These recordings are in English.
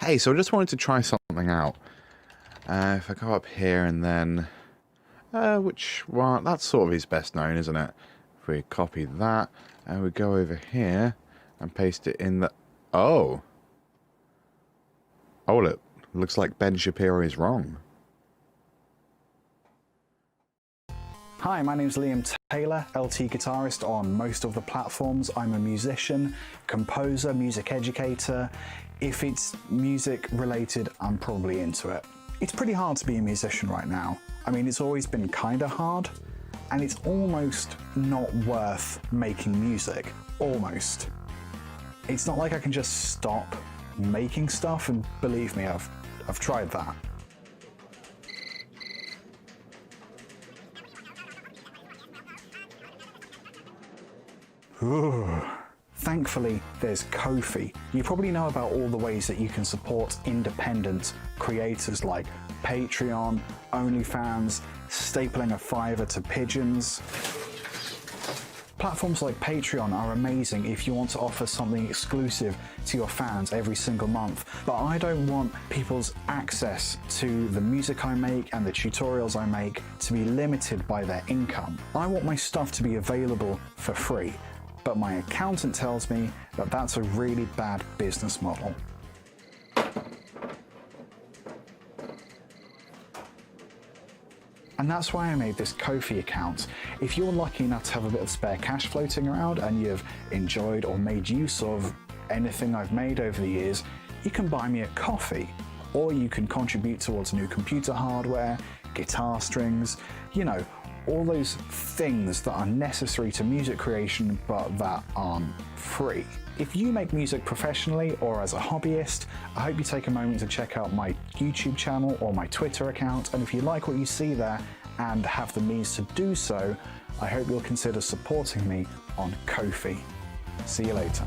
Hey, so I just wanted to try something out. If I go up here and then... which one? That's sort of his best known, isn't it? If we copy that, and we go over here and paste it in the... Oh! Oh, it looks like Ben Shapiro is wrong. Hi, my name's Liam Taylor, LTGuitarist on most of the platforms. I'm a musician, composer, music educator. If it's music related, I'm probably into it. It's pretty hard to be a musician right now. I mean, it's always been kind of hard, and it's almost not worth making music. Almost. It's not like I can just stop making stuff, and believe me, I've tried that. Ooh. Thankfully, there's Ko-fi. You probably know about all the ways that you can support independent creators like Patreon, OnlyFans, stapling a $5 to pigeons. Platforms like Patreon are amazing if you want to offer something exclusive to your fans every single month, but I don't want people's access to the music I make and the tutorials I make to be limited by their income. I want my stuff to be available for free. But my accountant tells me that that's a really bad business model. And that's why I made this Ko-fi account. If you're lucky enough to have a bit of spare cash floating around and you've enjoyed or made use of anything I've made over the years, you can buy me a coffee, or you can contribute towards new computer hardware, guitar strings, you know, all those things that are necessary to music creation but that aren't free. If you make music professionally or as a hobbyist, I hope you take a moment to check out my YouTube channel or my Twitter account, and if you like what you see there and have the means to do so, I hope you'll consider supporting me on Ko-fi. See you later.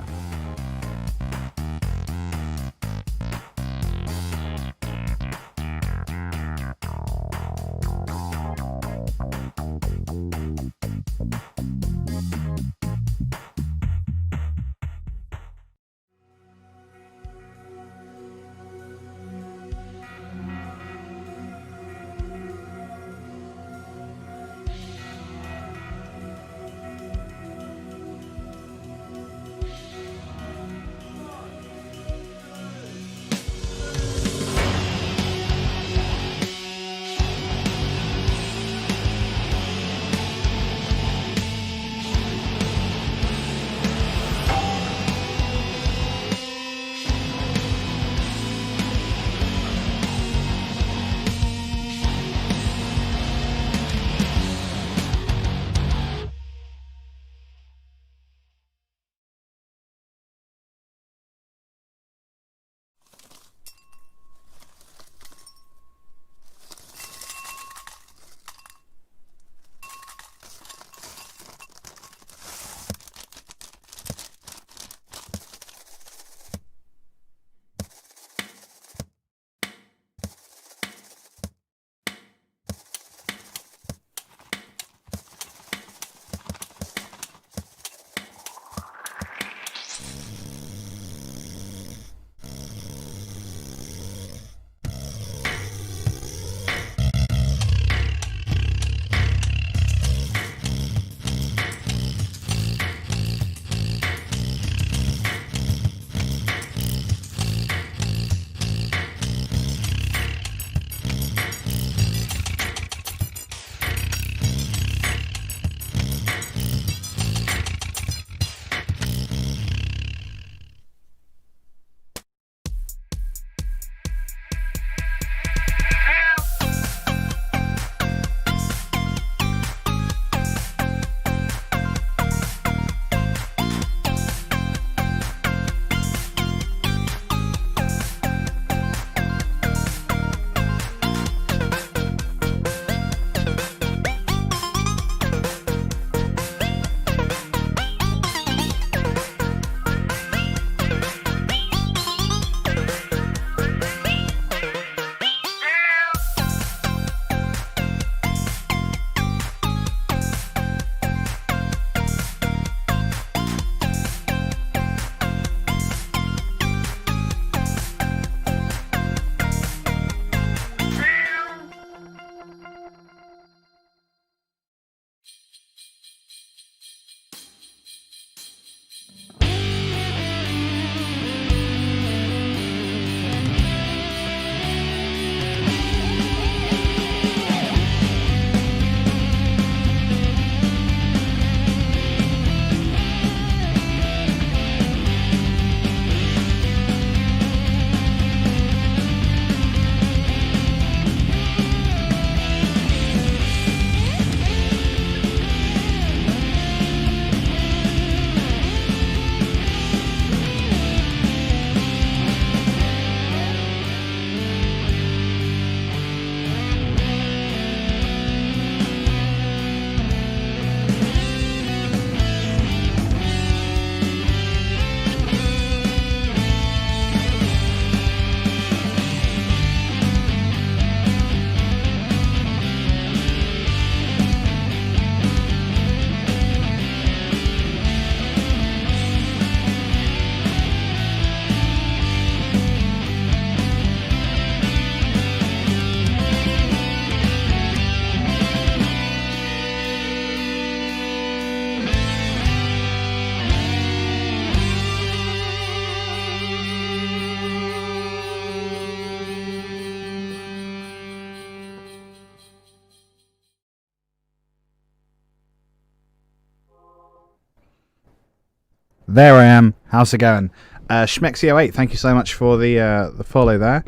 There I am. How's it going? Schmexio8, thank you so much for the follow there.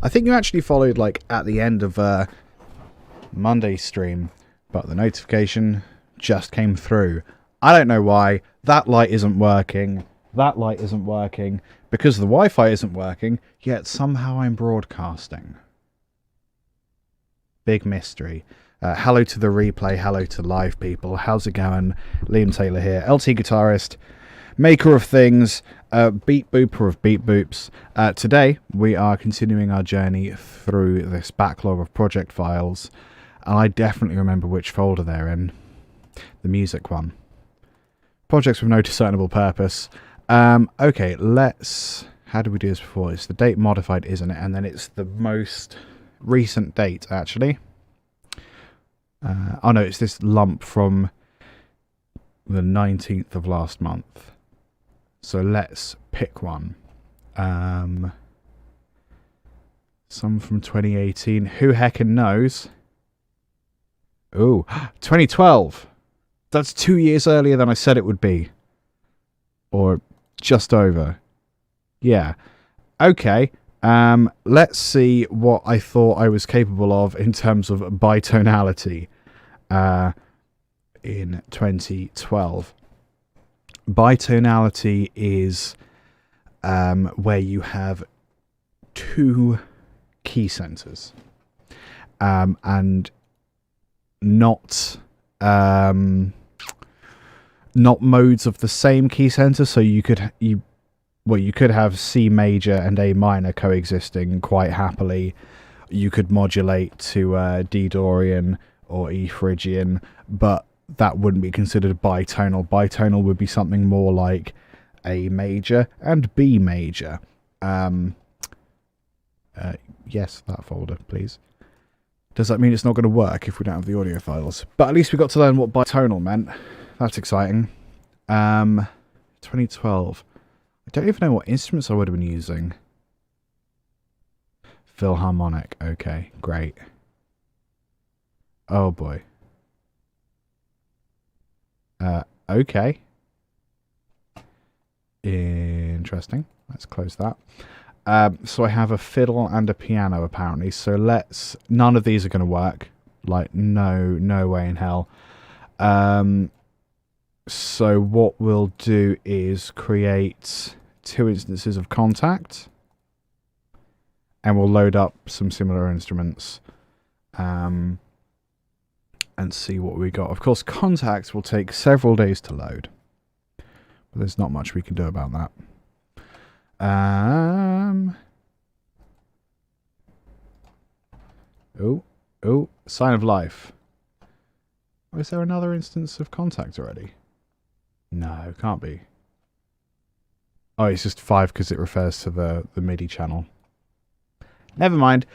I think you actually followed like at the end of Monday's stream, but the notification just came through. I don't know why. That light isn't working. That light isn't working because the Wi-Fi isn't working, yet somehow I'm broadcasting. Big mystery. Hello to the replay, hello to live people. How's it going? Liam Taylor here, LTGuitarist, maker of things, beat booper of beat boops. Today we are continuing our journey through this backlog of project files, and I definitely remember which folder they're in. The music one. Projects with no discernible purpose. Okay, let's... How did we do this before? It's the date modified, isn't it? And then it's the most recent date, actually. Oh no, it's this lump from the 19th of last month. So let's pick one. Some from 2018. Who heckin' knows? Ooh, 2012. That's 2 years earlier than I said it would be. Or just over. Yeah. Okay. Let's see what I thought I was capable of in terms of bitonality in 2012. Bitonality is where you have two key centers and not modes of the same key center. So you could have C major and A minor coexisting quite happily. You could modulate to D Dorian or E Phrygian, but that wouldn't be considered bitonal. Bitonal would be something more like A major and B major. Yes, that folder, please. Does that mean it's not going to work if we don't have the audio files? But at least we got to learn what bitonal meant. That's exciting. 2012. I don't even know what instruments I would have been using. Philharmonic. Okay, great. Oh boy. Okay. Interesting. Let's close that. So I have a fiddle and a piano apparently. So none of these are going to work. Like no way in hell. So what we'll do is create 2 instances of Contact, and we'll load up some similar instruments and see what we got. Of course, Contact will take several days to load, but there's not much we can do about that. Oh, Sign of Life. Oh, is there another instance of Contact already? No, can't be. Oh, it's just 5 because it refers to the MIDI channel. Never mind.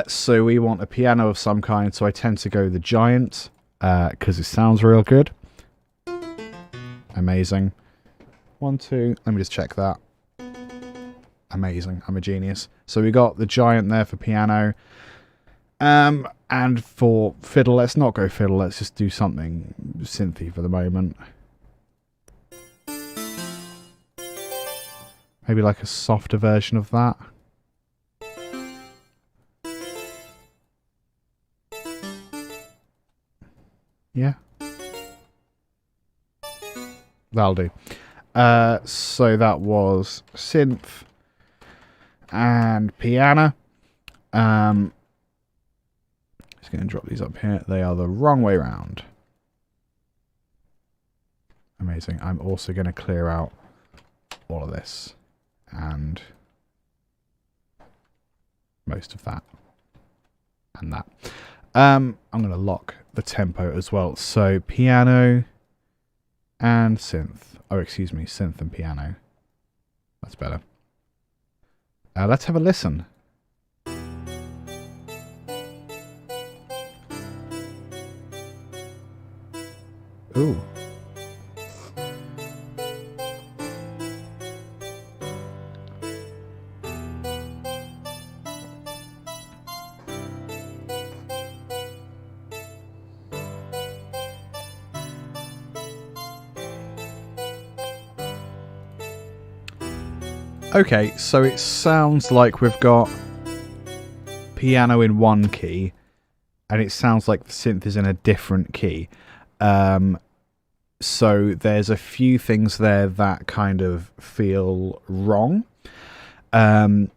So we want a piano of some kind, so I tend to go the Giant because it sounds real good. Amazing. 1, 2. Let me just check that. Amazing. I'm a genius. So we got the Giant there for piano. And for fiddle, let's not go fiddle. Let's just do something synthy for the moment. Maybe like a softer version of that. Yeah. That'll do. So that was synth and piano. Just going to drop these up here. They are the wrong way round. Amazing. I'm also going to clear out all of this and most of that and that. I'm going to lock the tempo as well. So piano and synth. Oh, excuse me, synth and piano. That's better. Let's have a listen. Ooh. Okay, so it sounds like we've got piano in one key, and it sounds like the synth is in a different key. So there's a few things there that kind of feel wrong. And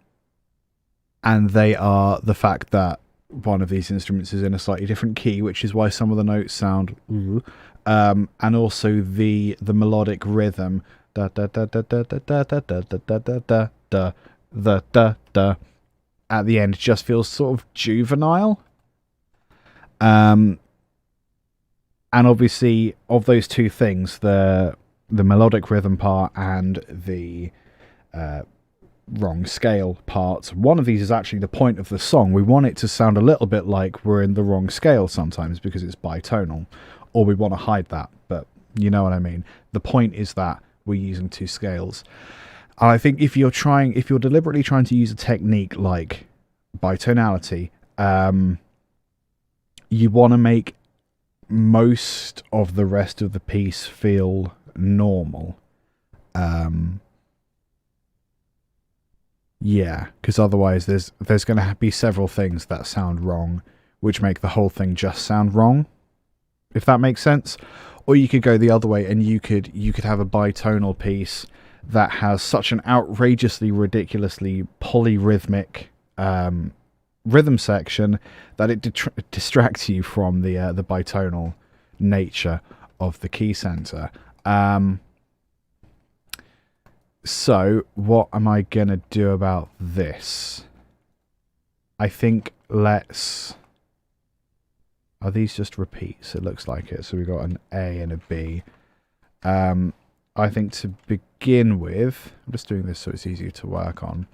they are the fact that one of these instruments is in a slightly different key, which is why some of the notes sound and also the melodic rhythm da da da da da da da da da da da da da da da da at the end just feels sort of juvenile. And obviously of those two things, the melodic rhythm part and the wrong scale parts, one of these is actually the point of the song. We want it to sound a little bit like we're in the wrong scale sometimes because it's bitonal, or we want to hide that, but you know what I mean. The point is that we're using two scales. And I think if you're deliberately trying to use a technique like bitonality, you want to make most of the rest of the piece feel normal. Yeah, because otherwise there's going to be several things that sound wrong, which make the whole thing just sound wrong, if that makes sense. Or you could go the other way, and you could have a bitonal piece that has such an outrageously, ridiculously polyrhythmic rhythm section that it distracts you from the bitonal nature of the key center. So what am I gonna do about this? I think are these just repeats? It looks like it. So we've got an A and a B. I think to begin with, I'm just doing this so it's easier to work on.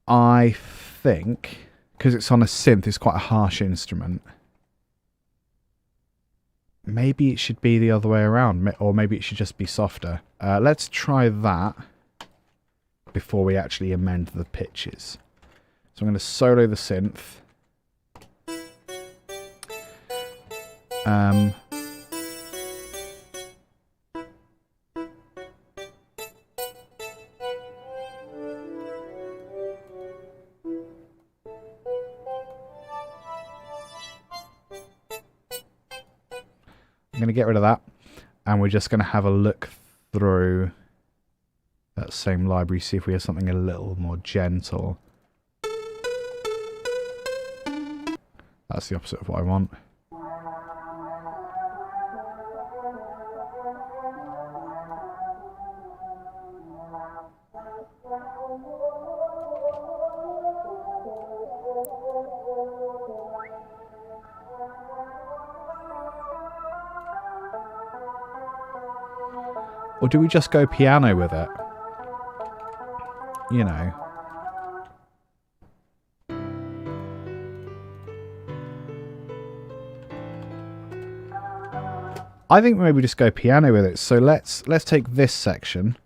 I think, because it's on a synth, it's quite a harsh instrument. Maybe it should be the other way around, or maybe it should just be softer. Let's try that before we actually amend the pitches. So I'm going to solo the synth. I'm going to get rid of that, and we're just going to have a look through that same library, see if we have something a little more gentle. That's the opposite of what I want. Or do we just go piano with it? You know. I think maybe just go piano with it. So let's take this section.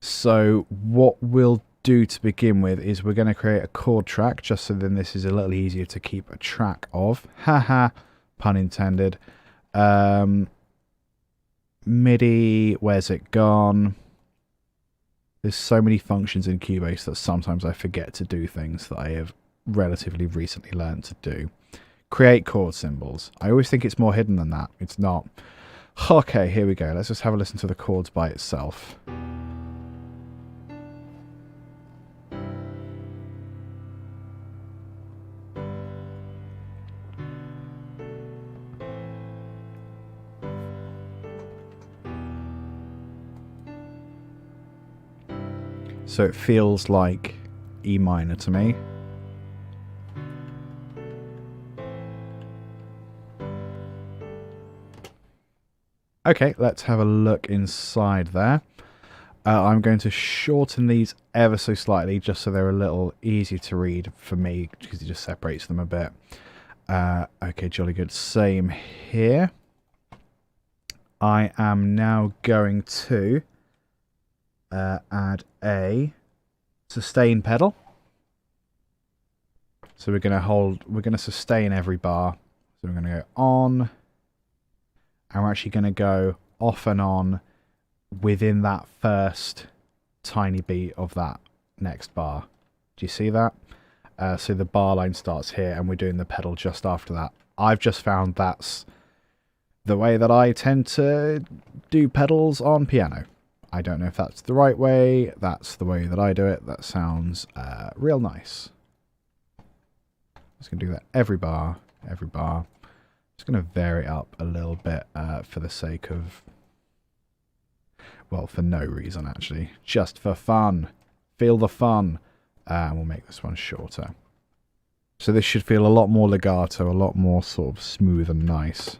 So what we'll do to begin with is we're going to create a chord track, just so then this is a little easier to keep a track of. Haha, pun intended. MIDI, where's it gone? There's so many functions in Cubase that sometimes I forget to do things that I have relatively recently learned to do. Create chord symbols. I always think it's more hidden than that. It's not. Okay, here we go. Let's just have a listen to the chords by itself. So it feels like E minor to me. Okay, let's have a look inside there. I'm going to shorten these ever so slightly just so they're a little easier to read for me, because it just separates them a bit. Okay, jolly good. Same here. I am now going to add a sustain pedal. So we're going to sustain every bar. So we're going to go on, and we're actually going to go off and on within that first tiny beat of that next bar. Do you see that? So the bar line starts here, and we're doing the pedal just after that. I've just found that's the way that I tend to do pedals on piano. I don't know if that's the right way. That's the way that I do it. That sounds real nice. Just going to do that every bar, every bar. Just going to vary it up a little bit for the sake of, well, for no reason actually. Just for fun. Feel the fun. And we'll make this one shorter. So this should feel a lot more legato, a lot more sort of smooth and nice.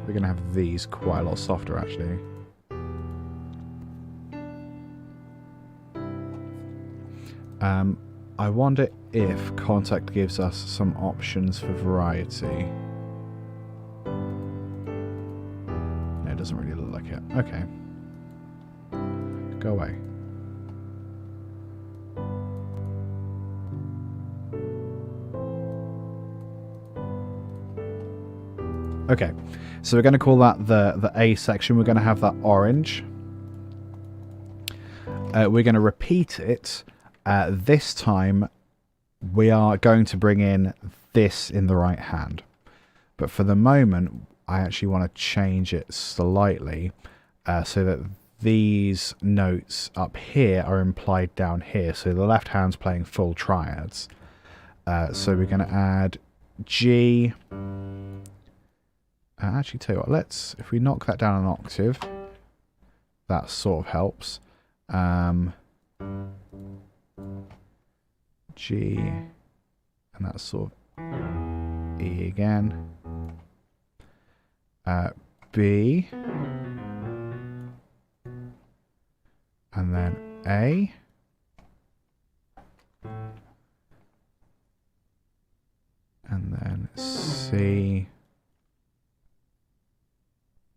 We're going to have these quite a lot softer, actually. I wonder if Contact gives us some options for variety. No, it doesn't really look like it. Okay. Go away. Okay, so we're going to call that the A section. We're going to have that orange. We're going to repeat it. This time, we are going to bring in this in the right hand. But for the moment, I actually want to change it slightly so that these notes up here are implied down here. So the left hand's playing full triads. So we're going to add G... actually, tell you what, if we knock that down an octave, that sort of helps. G, and that's sort of E again. B, and then A. And then C.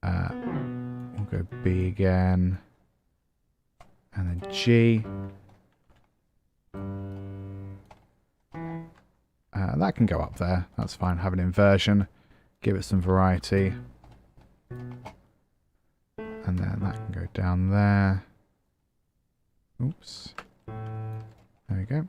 We'll go B again, and then G. That can go up there. That's fine. Have an inversion. Give it some variety. And then that can go down there. Oops. There we go.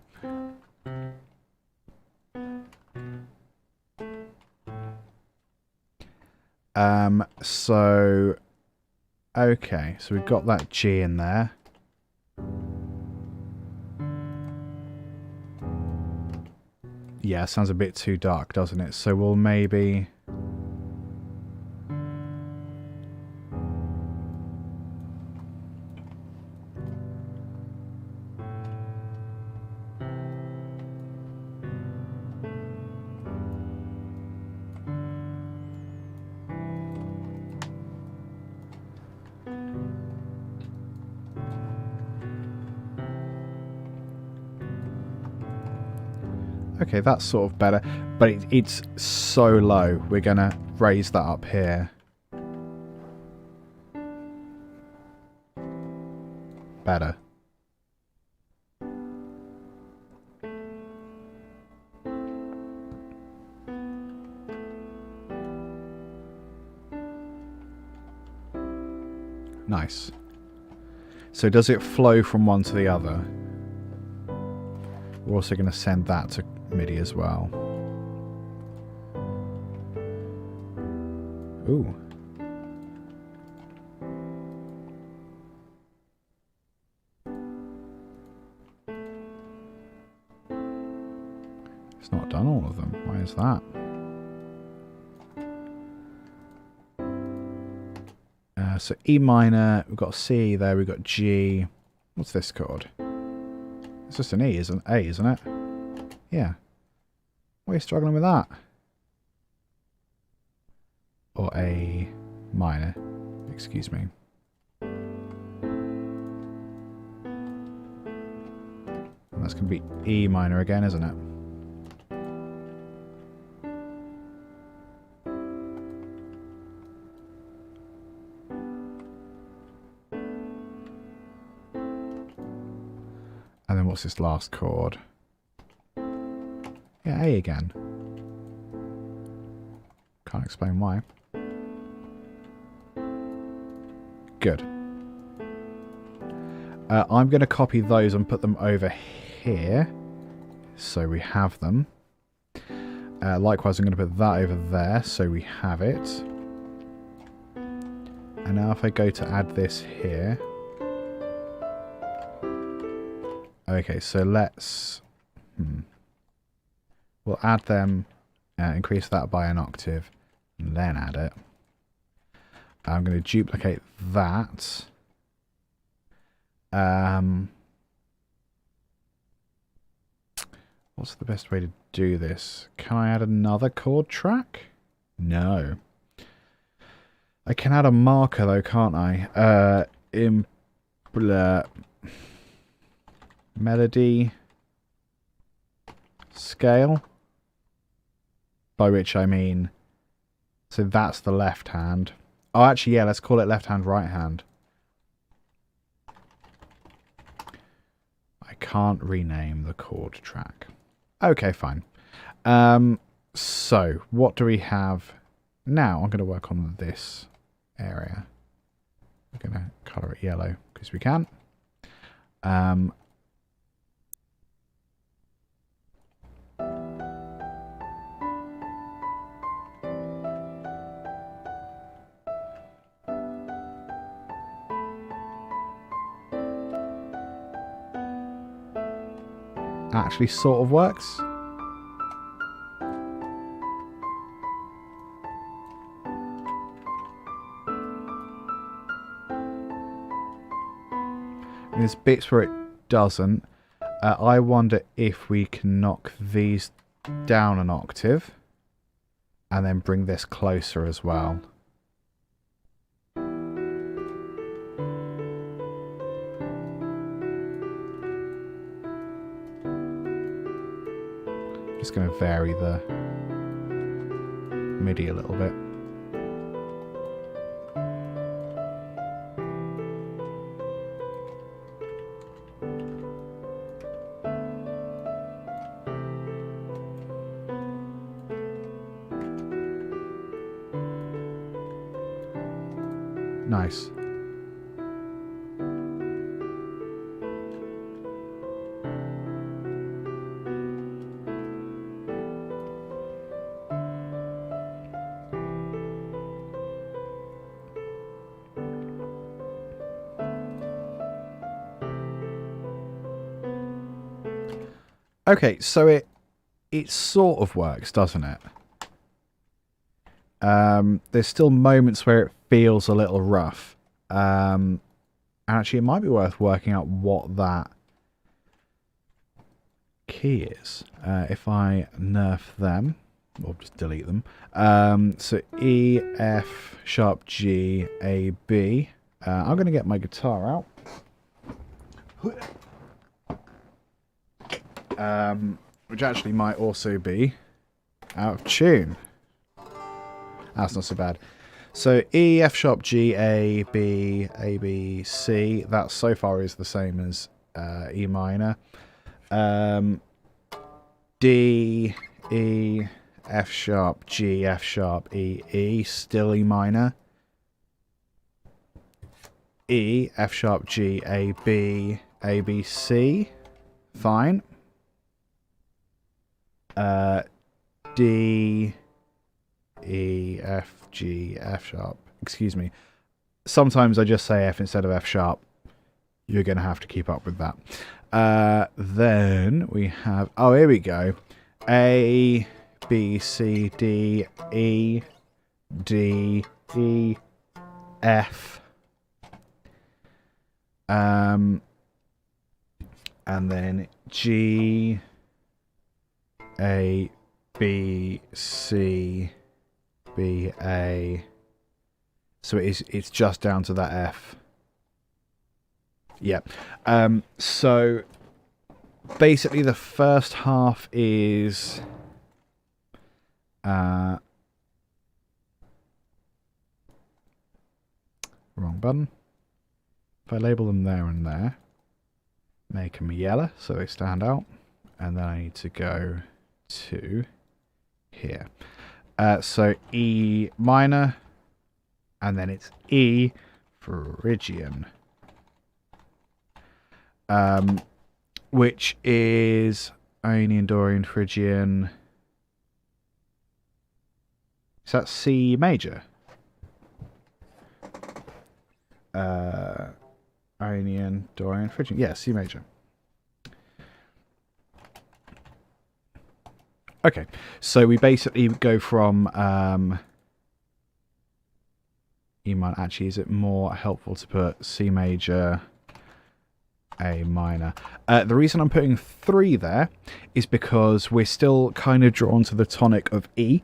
So, okay, so we've got that G in there. Yeah, sounds a bit too dark, doesn't it? So we'll maybe... Okay, that's sort of better, but it's so low. We're going to raise that up here. Better. Nice. So does it flow from one to the other? We're also going to send that to MIDI as well. Ooh. It's not done all of them. Why is that? So E minor, we've got C there, we've got G. What's this chord? It's just an E, isn't it? Yeah. Why are you struggling with that? or A minor, excuse me. And that's going to be E minor again, isn't it? And then what's this last chord? Yeah, A again. Can't explain why. Good. I'm going to copy those and put them over here. So we have them. Likewise, I'm going to put that over there so we have it. And now if I go to add this here. Okay, so let's... We'll add them, increase that by an octave, and then add it. I'm going to duplicate that. What's the best way to do this? Can I add another chord track? No. I can add a marker though, can't I? Melody scale, by which I mean, so that's the left hand. Oh, actually, yeah, let's call it left hand, right hand. I can't rename the chord track. Okay, fine. So what do we have now? I'm going to work on this area. We're going to color it yellow because we can. Actually sort of works. There's bits where it doesn't. I wonder if we can knock these down an octave and then bring this closer as well. Just going to vary the MIDI a little bit. Nice. Okay, so it sort of works, doesn't it? There's still moments where it feels a little rough. Actually, it might be worth working out what that key is. If I nerf them, or just delete them. So E, F, sharp G, A, B. I'm going to get my guitar out. Which actually might also be out of tune. That's not so bad. So E, F sharp, G, A, B, C. That so far is the same as E minor. D, E, F sharp, G, F sharp, E, E. Still E minor. E, F sharp, G, A, B, C. Fine. D, E, F, G, F sharp. Excuse me. Sometimes I just say F instead of F sharp. You're going to have to keep up with that. Then we have... Oh, here we go. A, B, C, D, E, D, E, F. And then G, A, B, C, be a... So it's just down to that F. Yeah. So basically the first half is... wrong button. If I label them there and there, make them yellow so they stand out, and then I need to go to here. So E minor, and then it's E Phrygian, which is Ionian, Dorian, Phrygian. Is that C major? Ionian, Dorian, Phrygian. Yeah, C major. Okay, so we basically go from E minor. Actually, is it more helpful to put C major, A minor? The reason I'm putting 3 there is because we're still kind of drawn to the tonic of E,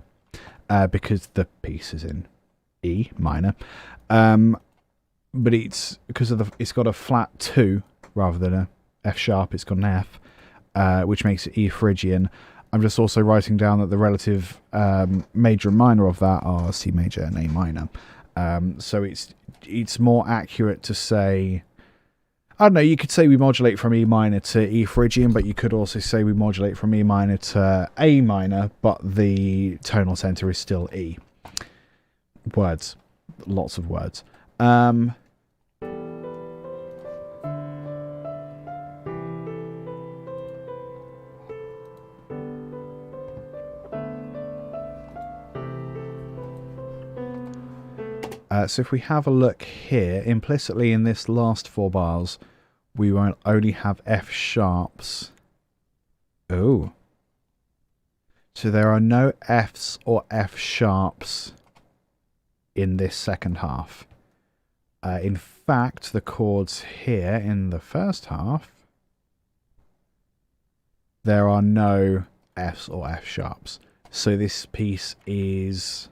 because the piece is in E minor. But it's because of it's got a flat 2 rather than a F sharp. It's got an F, which makes it E Phrygian. I'm just also writing down that the relative major and minor of that are C major and A minor. So it's more accurate to say, I don't know, you could say we modulate from E minor to E Phrygian, but you could also say we modulate from E minor to A minor, but the tonal center is still E. Words. Lots of words. So if we have a look here, implicitly in this last 4 bars, we won't only have F sharps. Oh. So there are no Fs or F sharps in this second half. In fact, the chords here in the first half, there are no Fs or F sharps. So this piece is...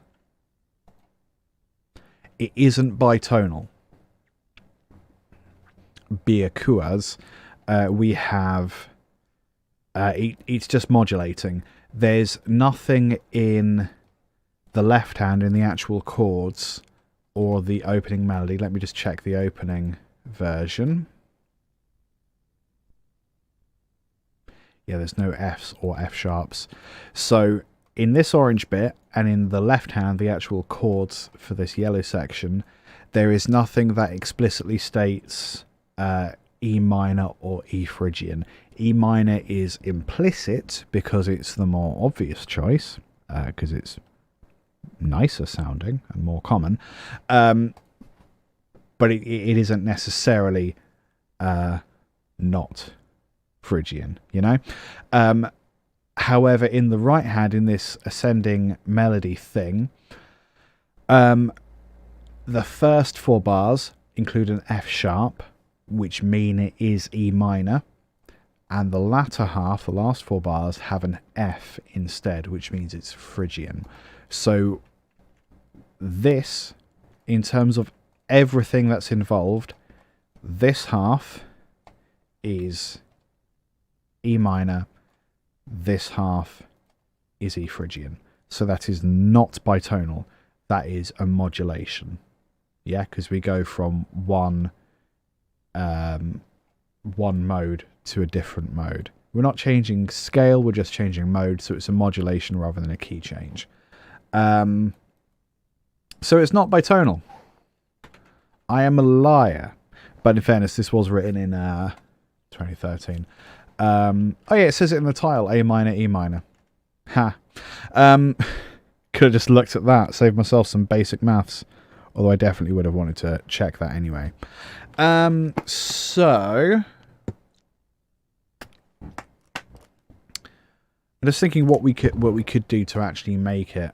It isn't bitonal. Biakuas, we have... it's just modulating. There's nothing in the left hand in the actual chords or the opening melody. Let me just check the opening version. Yeah, there's no Fs or F sharps. So in this orange bit and in the left hand, the actual chords for this yellow section, there is nothing that explicitly states E minor or E Phrygian. E minor is implicit because it's the more obvious choice, because it's nicer sounding and more common, but it isn't necessarily not Phrygian, you know. However, in the right hand, in this ascending melody thing, the first 4 bars include an F sharp, which mean it is E minor, and the latter half, the last 4 bars, have an F instead, which means it's Phrygian. So this, in terms of everything that's involved, this half is E minor, this half is E Phrygian. So that is not bitonal. That is a modulation. Yeah, because we go from one mode to a different mode. We're not changing scale, we're just changing mode, so it's a modulation rather than a key change. So it's not bitonal. I am a liar. But in fairness, this was written in 2013. Oh yeah, it says it in the title, A minor, E minor. Ha. Could have just looked at that, saved myself some basic maths. Although I definitely would have wanted to check that anyway. So I'm just thinking what we could do to actually make it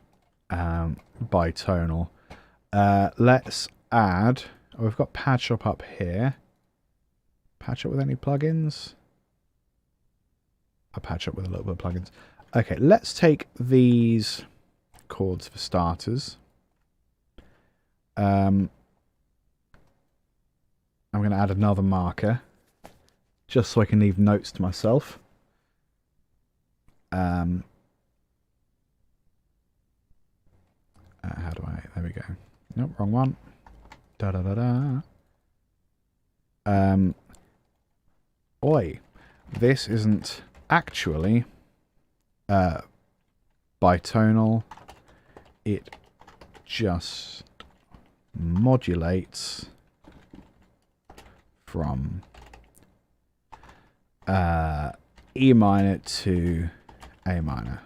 bitonal. Let's add. Oh, we've got Pad Shop up here. Patch up with any plugins? I'll patch up with a little bit of plugins. Okay, let's take these chords for starters. I'm going to add another marker just so I can leave notes to myself. How do I... There we go. Nope, wrong one. Oi. This isn't actually bitonal. It just modulates from E minor to A minor.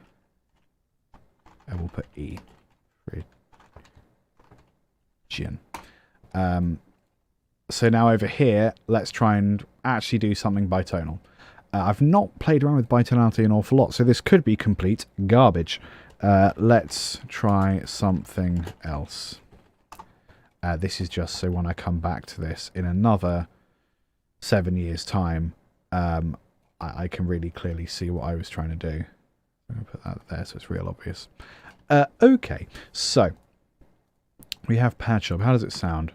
I will put E for Gin. So now over here, let's try and actually do something bitonal. I've not played around with bitonality an awful lot, so this could be complete garbage. Let's try something else. This is just so when I come back to this in another 7 years' time, I can really clearly see what I was trying to do. I'm going to put that there so it's real obvious. Okay, so we have Pad Shop. How does it sound?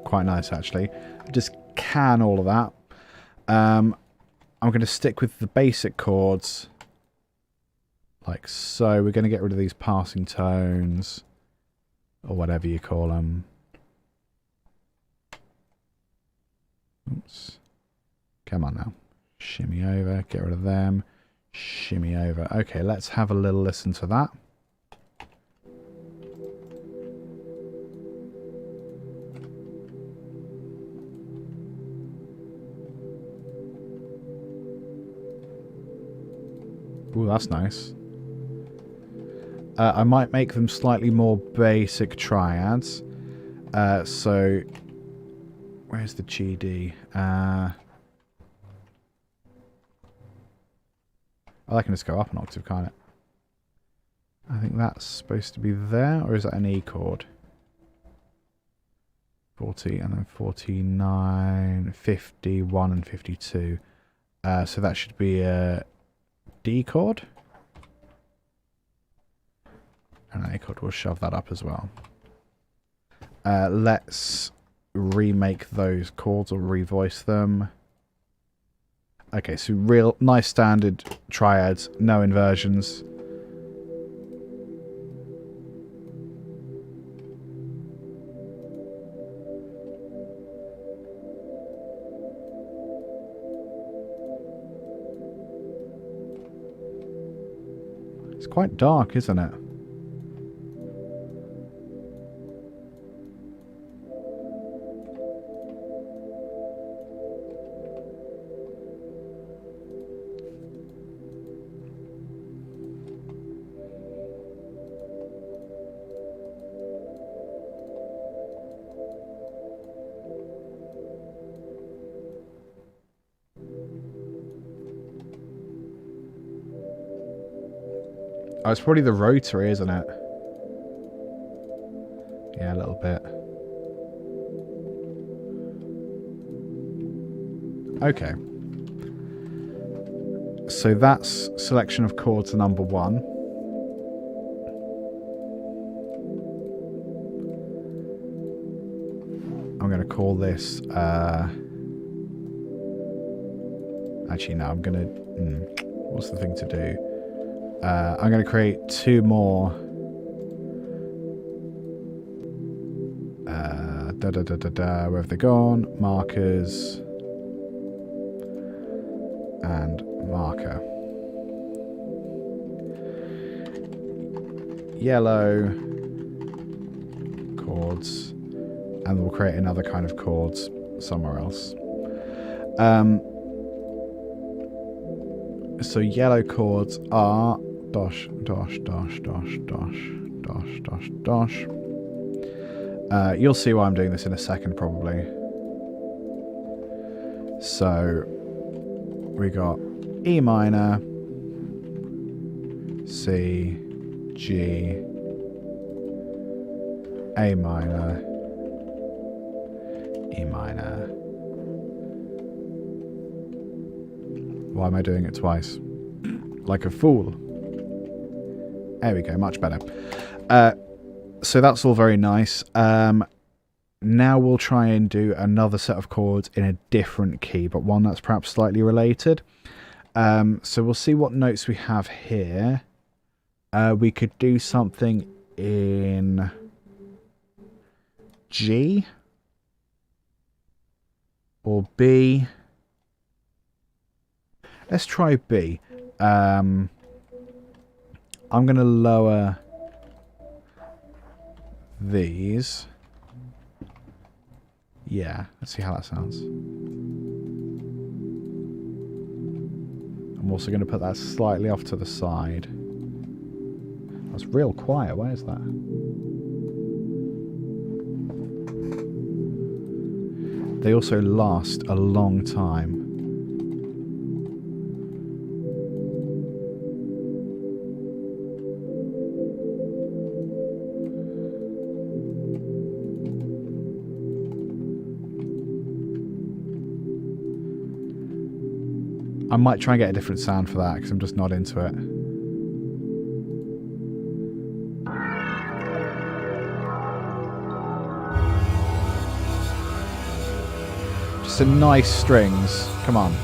Quite nice, actually. I just can all of that. I'm going to stick with the basic chords, like so. We're going to get rid of these passing tones, or whatever you call them. Oops. Come on now. Shimmy over, get rid of them. Shimmy over. Okay, let's have a little listen to that. Ooh, that's nice. I might make them slightly more basic triads. So, where's the GD? Oh, that can just go up an octave, can't it? I think that's supposed to be there, or is that an E chord? 40, and then 49, 51, and 52. So that should be a D chord. And an A chord, we'll shove that up as well. Let's remake those chords or revoice them. Okay, so real nice standard triads, no inversions. It's quite dark, isn't it? Oh, it's probably the rotary, isn't it? Yeah, a little bit. Okay. So that's selection of chords number 1. I'm going to call this... Actually, no, I'm going to... what's the thing to do? I'm going to create 2 more where have they gone? Markers and marker. Yellow chords, and we'll create another kind of chords somewhere else. So yellow chords are dosh, dosh, dosh, dosh, dosh, dosh, dosh, dosh. You'll see why I'm doing this in a second, probably. So we got E minor, C, G, A minor, E minor. Why am I doing it twice? Like a fool. There we go, much better. So that's all very nice. Now we'll try and do another set of chords in a different key, but one that's perhaps slightly related. So we'll see what notes we have here. We could do something in G or B. Let's try B. I'm going to lower these. Yeah, let's see how that sounds. I'm also going to put that slightly off to the side. That's real quiet. Why is that? They also last a long time. I might try and get a different sound for that because I'm just not into it. Just some nice strings. Come on.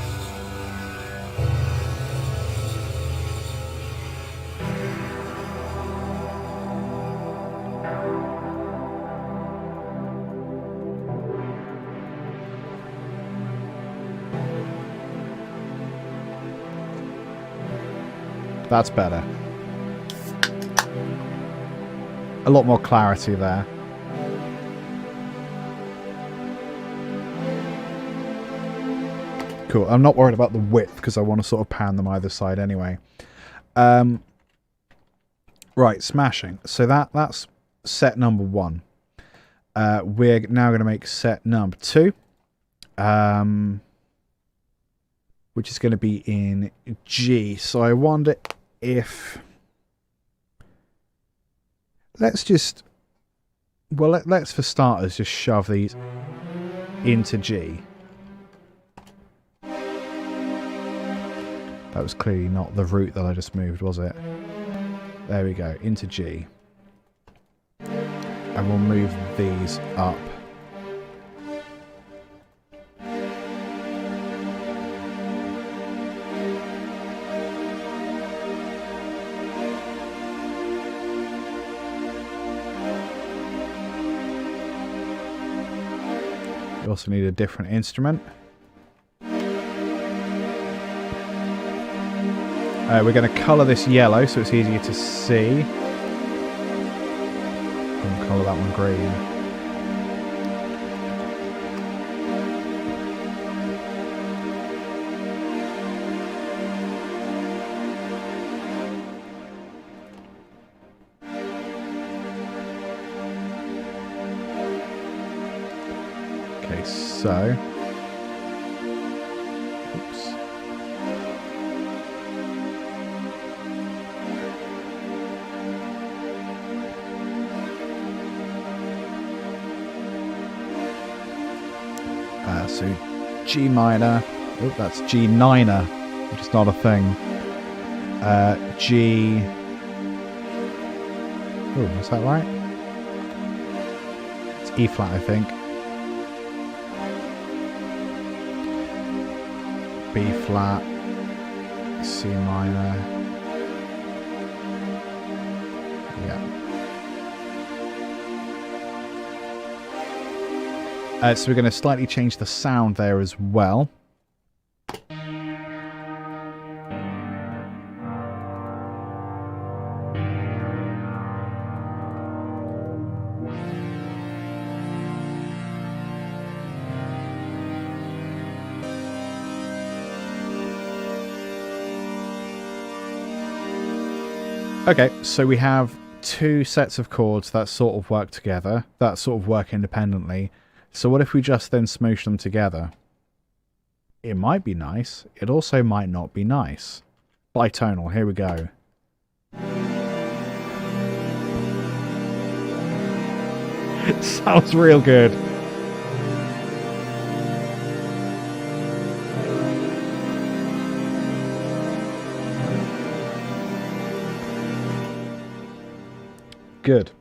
That's better. A lot more clarity there. Cool. I'm not worried about the width because I want to sort of pan them either side anyway. Right, smashing. So that's set number 1. We're now going to make set number 2. Which is going to be in G. So I wonder if... Let's just... Well, let's for starters just shove these into G. That was clearly not the route that I just moved, was it? There we go, into G. And we'll move these up. You also need a different instrument. We're going to colour this yellow so it's easier to see. And colour that one green. Okay, so... Oops. So G minor. Oh, that's G niner, which is not a thing. G... Oh, is that right? It's E flat, I think. B flat, C minor, yeah. So we're going to slightly change the sound there as well. Okay, so we have two sets of chords that sort of work together, that sort of work independently. So what if we just then smoosh them together? It might be nice. It also might not be nice. Bitonal, here we go. It sounds real good. Good.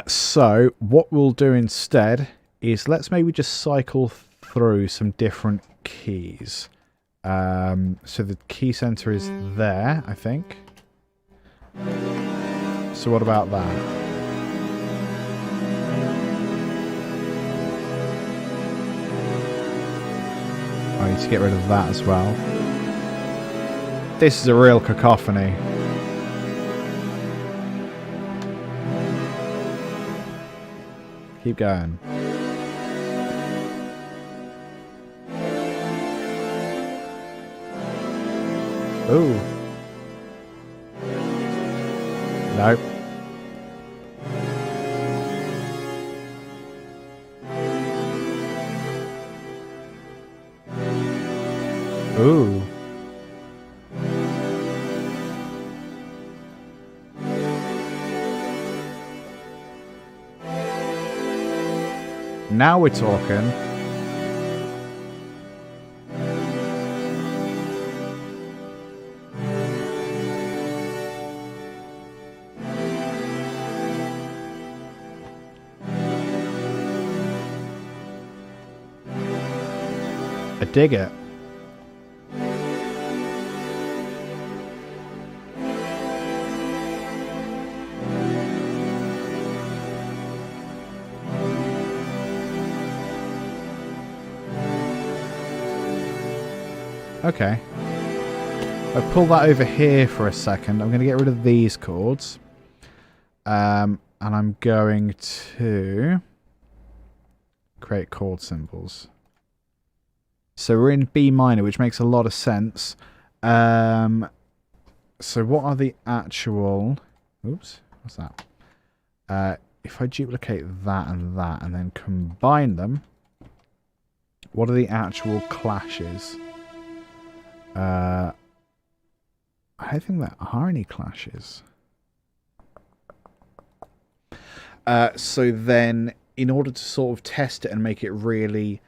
So what we'll do instead is let's maybe just cycle through some different keys. So the key center is there, I think. So what about that? I need to get rid of that as well. This is a real cacophony. Keep going. Ooh. No. Ooh. Now we're talking. I dig it. Okay. If I pull that over here for a second, I'm going to get rid of these chords. And I'm going to create chord symbols. So we're in B minor, which makes a lot of sense. So what are the actual... Oops, what's that? If I duplicate that and then combine them, what are the actual clashes? I don't think there are any clashes. So then, in order to sort of test it and make it really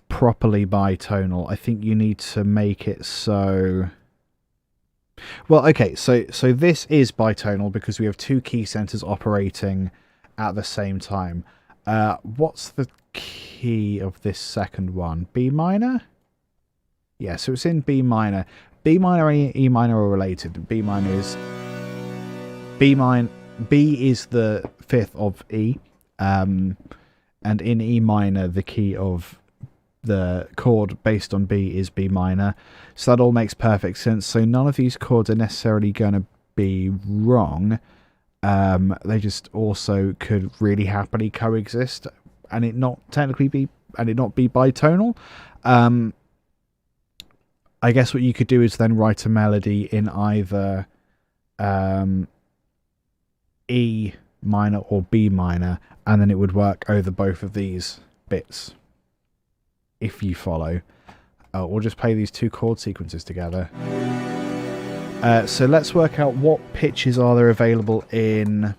properly bitonal, I think you need to make it so... Well, okay, so this is bitonal because we have two key centers operating at the same time. What's the key of this second one? B minor? Yeah, so it's in B minor. B minor and E minor are related. B minor is... B is the fifth of E. And in E minor, the key of the chord based on B is B minor. So that all makes perfect sense. So none of these chords are necessarily going to be wrong. They just also could really happily coexist and it not technically be... and it not be bitonal. I guess what you could do is then write a melody in either E minor or B minor, and then it would work over both of these bits, if you follow. We'll just play these two chord sequences together. So let's work out what pitches are there available in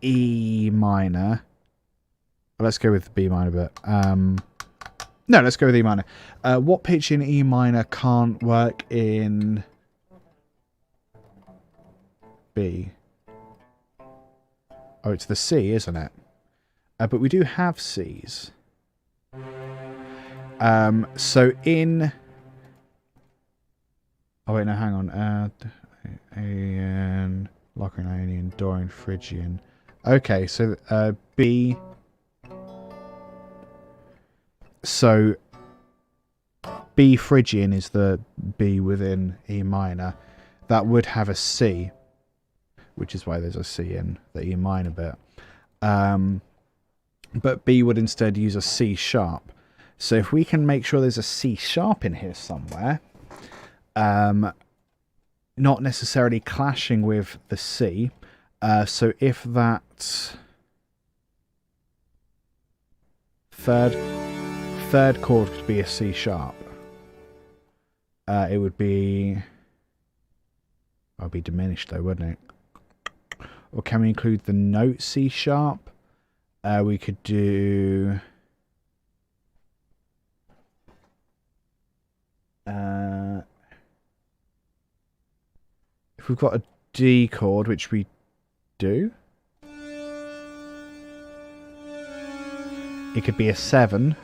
E minor. Let's go with the B minor bit. No, let's go with E minor. What pitch in E minor can't work in B? Oh, it's the C, isn't it? But we do have Cs. So in... Oh, wait, no, hang on. Aeolian, Locrian, Ionian, Dorian, Phrygian. Okay, so B... So B Phrygian is the B within E minor. That would have a C, which is why there's a C in the E minor bit. But B would instead use a C sharp. So if we can make sure there's a C sharp in here somewhere, not necessarily clashing with the C. So if that third chord could be a C sharp, it would be... I'll be diminished though, wouldn't it? Or can we include the note C sharp? We could do... if we've got a D chord, which we do. It could be a 7.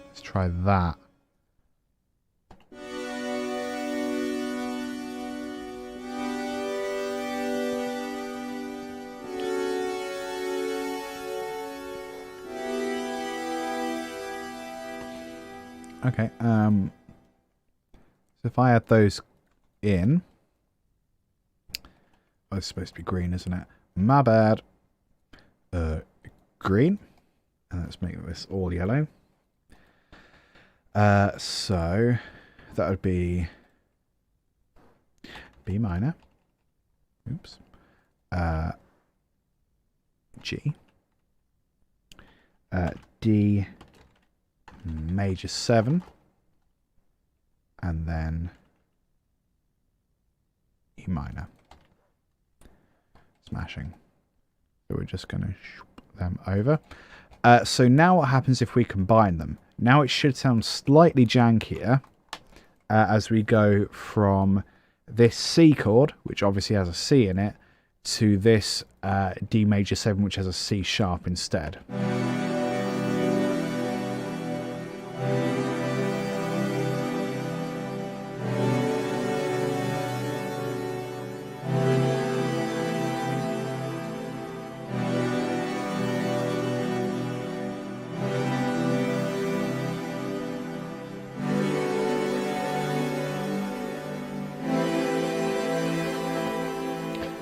Let's try that. Okay, so if I add those in... Oh, it's supposed to be green, isn't it? My bad. Green. And let's make this all yellow. So that would be B minor. Oops. G. D major 7. And then E minor. Smashing. So we're just going to shoop them over. So now what happens if we combine them? Now it should sound slightly jankier as we go from this C chord, which obviously has a C in it, to this D major 7, which has a C sharp instead.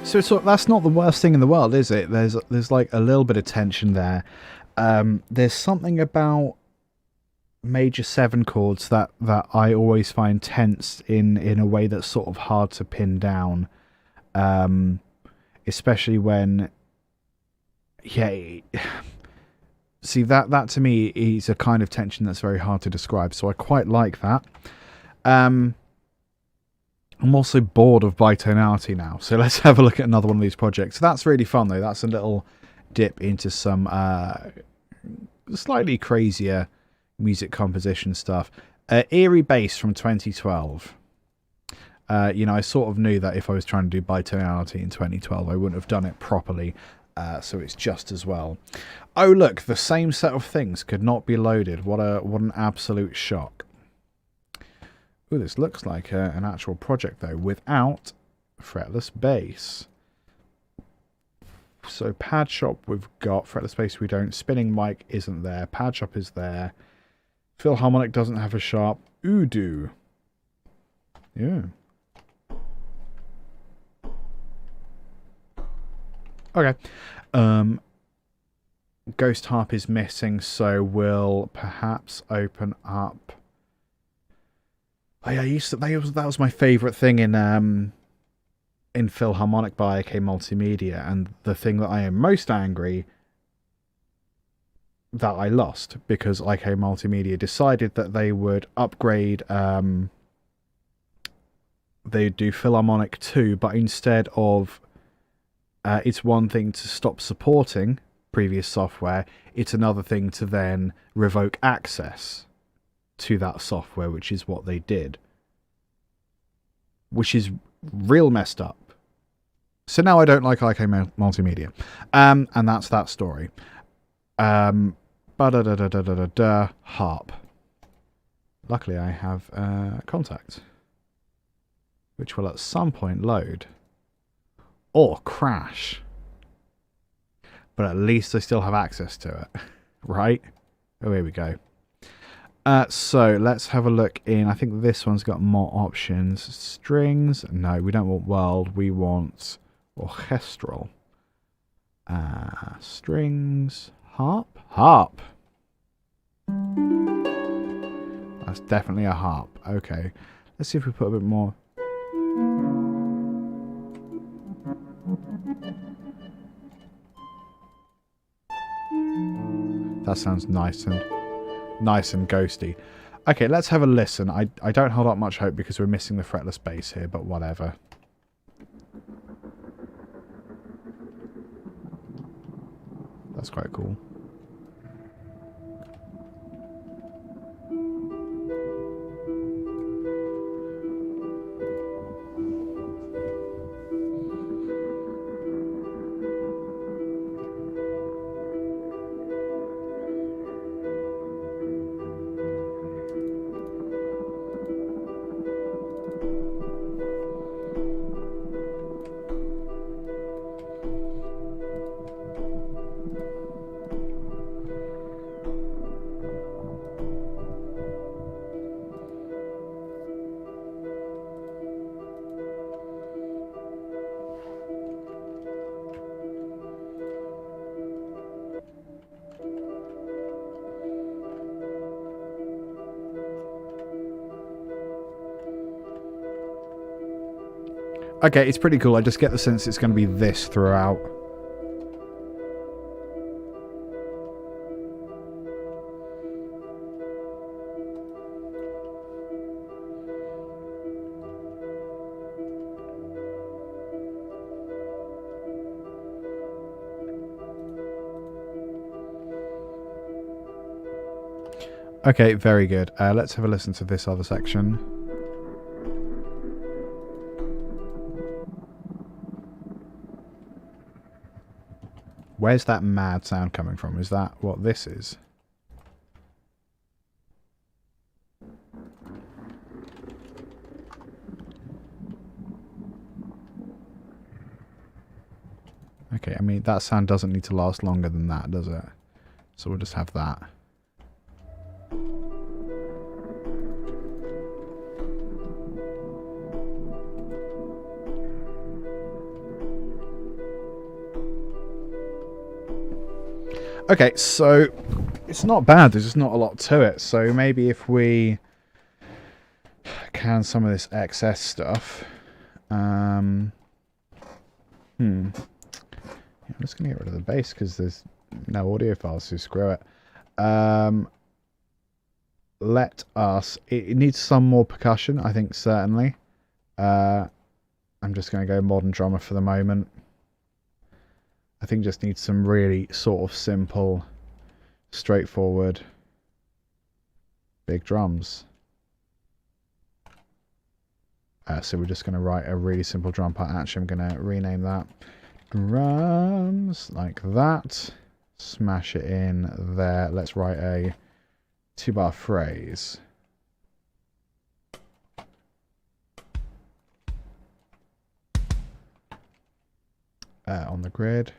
So that's not the worst thing in the world, is it? There's like a little bit of tension there. There's something about major 7 chords that I always find tense in a way that's sort of hard to pin down. Especially when, see that to me is a kind of tension that's very hard to describe. So I quite like that. I'm also bored of bitonality now, so let's have a look at another one of these projects. So that's really fun, though. That's a little dip into some slightly crazier music composition stuff. Eerie Bass from 2012. I sort of knew that if I was trying to do bitonality in 2012, I wouldn't have done it properly, so it's just as well. Oh, look, the same set of things could not be loaded. What an absolute shock. Ooh, this looks like an actual project, though, without fretless bass. So pad shop we've got, fretless bass we don't, spinning mic isn't there, pad shop is there, Philharmonic doesn't have a sharp, Udo. Yeah. Okay. Ghost harp is missing, so we'll perhaps open up. Oh, yeah, that was my favourite thing in Philharmonic by IK Multimedia, and the thing that I am most angry that I lost, because IK Multimedia decided that they would upgrade, they'd do Philharmonic 2, but instead of it's one thing to stop supporting previous software, it's another thing to then revoke access to that software, which is what they did, which is real messed up. So now I don't like IK Multimedia, and that's that story. Harp. Luckily I have Contact, which will at some point load or crash, but at least I still have access to it, right? Oh, here we go. So let's have a look in. I think this one's got more options. Strings. No, we don't want world. We want orchestral. Strings. Harp. Harp. That's definitely a harp. Okay. Let's see if we put a bit more. That sounds nice and ghosty. Okay, let's have a listen. I don't hold up much hope because we're missing the fretless bass here, but whatever. That's quite cool. Okay, it's pretty cool. I just get the sense it's going to be this throughout. Okay, very good. Let's have a listen to this other section. Where's that mad sound coming from? Is that what this is? Okay, I mean, that sound doesn't need to last longer than that, does it? So we'll just have that. Okay, so it's not bad. There's just not a lot to it. So maybe if we can some of this excess stuff. I'm just going to get rid of the bass because there's no audio files, so screw it. Let us... It needs some more percussion, I think, certainly. I'm just going to go modern drummer for the moment. I think just needs some really sort of simple, straightforward, big drums. So we're just going to write a really simple drum part. Actually, I'm going to rename that. Drums, like that. Smash it in there. Let's write a 2-bar phrase. On the grid.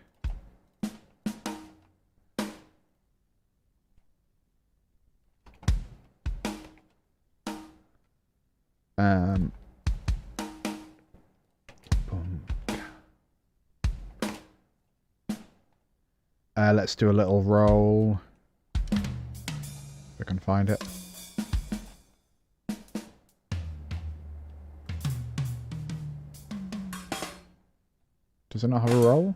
Let's do a little roll. If I can find it. Does it not have a roll?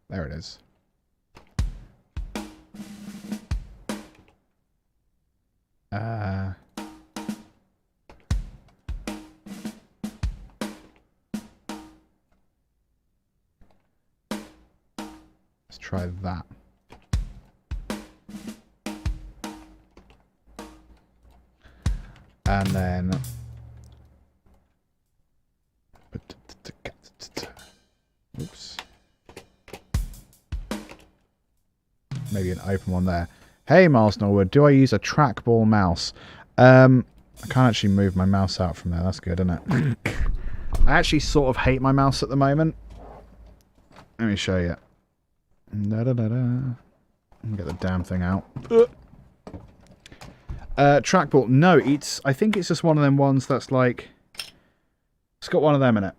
There it is. Let's try that. And then oops. Maybe an open one there. Hey Miles Norwood, do I use a trackball mouse? I can't actually move my mouse out from there. That's good, isn't it? I actually sort of hate my mouse at the moment. Let me show you. Get the damn thing out. Trackball. No, I think it's just one of them ones that's like... It's got one of them in it.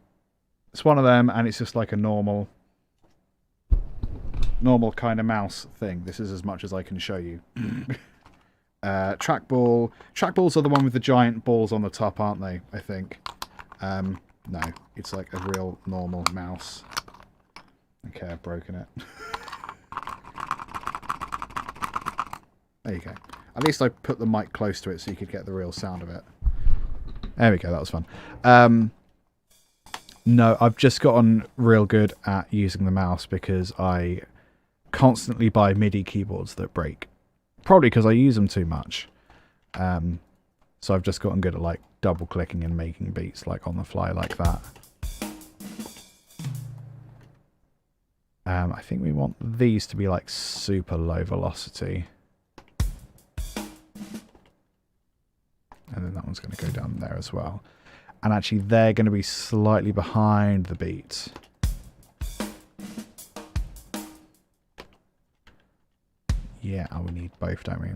It's one of them, and it's just like a normal kind of mouse thing. This is as much as I can show you. Trackball. Trackballs are the one with the giant balls on the top, aren't they? I think. No, it's like a real normal mouse. Okay, I've broken it. There you go. At least I put the mic close to it so you could get the real sound of it. There we go, that was fun. No, I've just gotten real good at using the mouse because I constantly buy MIDI keyboards that break. Probably because I use them too much. So I've just gotten good at like double clicking and making beats like on the fly like that. I think we want these to be like super low velocity. And then that one's going to go down there as well. And actually they're going to be slightly behind the beat. Yeah, we need both, don't we?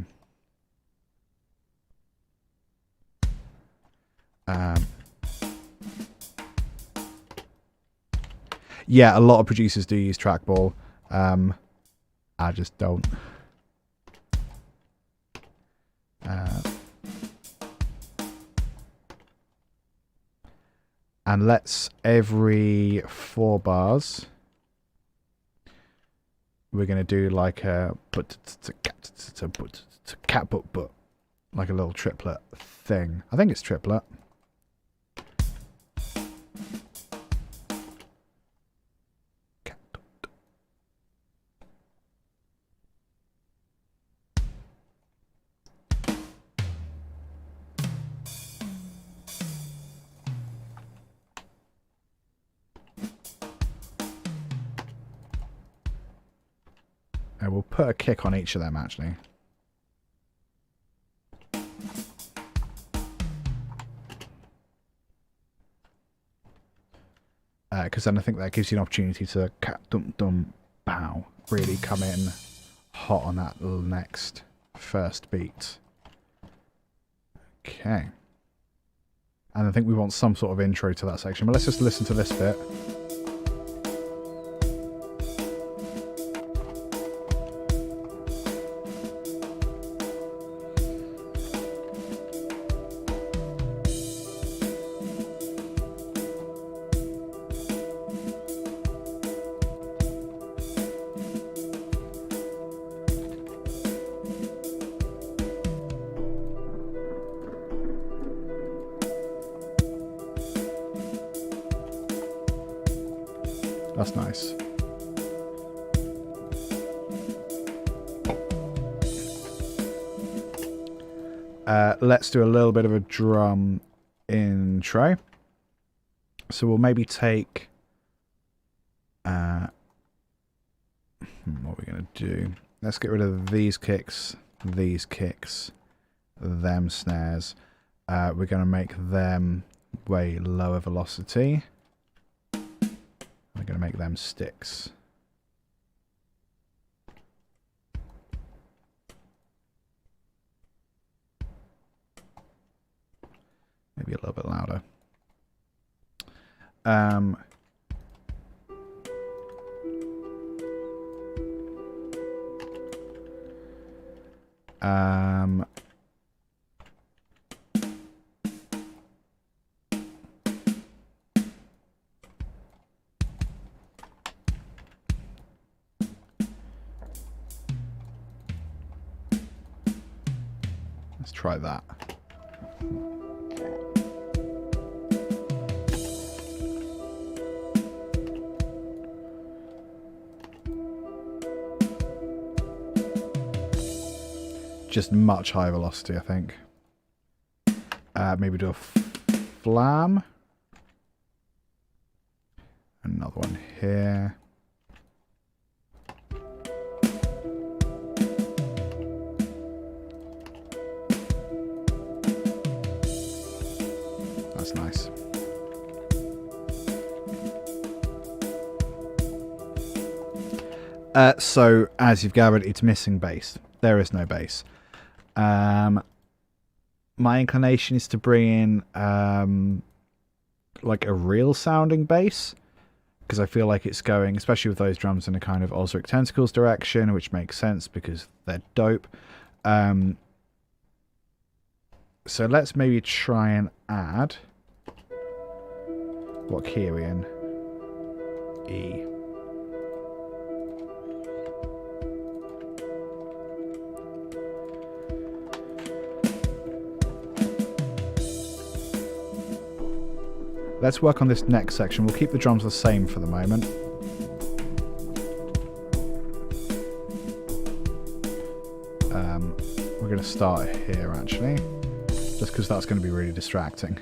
Yeah, a lot of producers do use trackball. I just don't. And let's, every 4 bars, we're going to do like a cat but like a little triplet thing. I think it's triplet. And we'll put a kick on each of them, actually. Because then I think that gives you an opportunity to bow, really come in hot on that next first beat. Okay. And I think we want some sort of intro to that section, but let's just listen to this bit. That's nice. Let's do a little bit of a drum intro. So we'll maybe take... what are we going to do? Let's get rid of these kicks, them snares. We're going to make them way lower velocity. We're going to make them sticks. Maybe a little bit louder. Let's try that. Just much higher velocity, I think. Maybe do a flam. Another one here. That's nice. So, as you've gathered, it's missing bass. There is no bass. My inclination is to bring in like a real sounding bass, because I feel like it's going, especially with those drums, in a kind of Osric Tentacles direction, which makes sense because they're dope. So let's maybe try and add... What key are we in? E. Let's work on this next section. We'll keep the drums the same for the moment. We're going to start here, actually, just because that's going to be really distracting.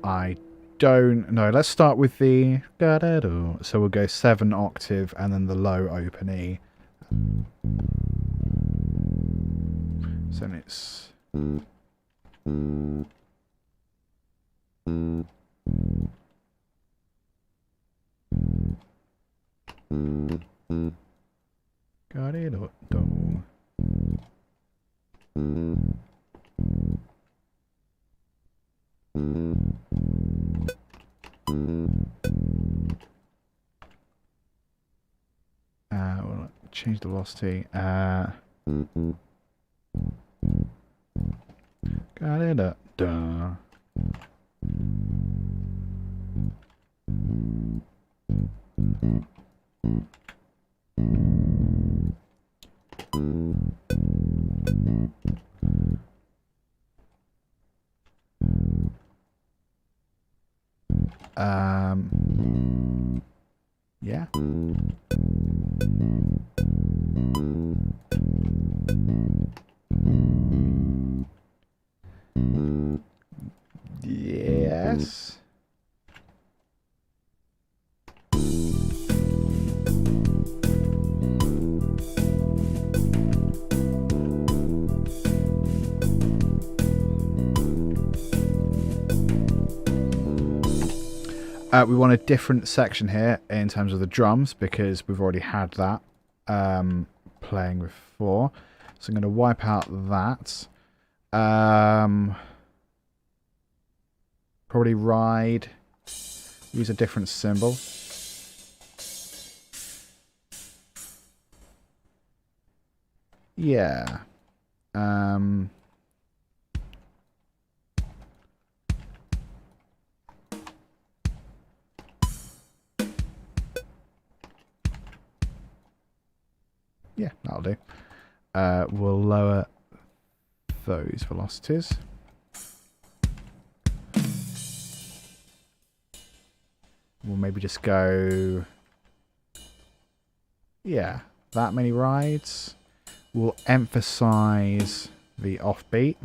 I don't know. Let's start with the... So we'll go 7 octave and then the low open E. So then it's... Got it or do. We'll change the velocity. Got it up. Duh. Yeah. Yes. We want a different section here in terms of the drums because we've already had that playing before. So I'm going to wipe out that. Probably ride. Use a different cymbal. Yeah. Yeah, that'll do. We'll lower those velocities. We'll maybe just go, yeah, that many rides. We'll emphasize the offbeat.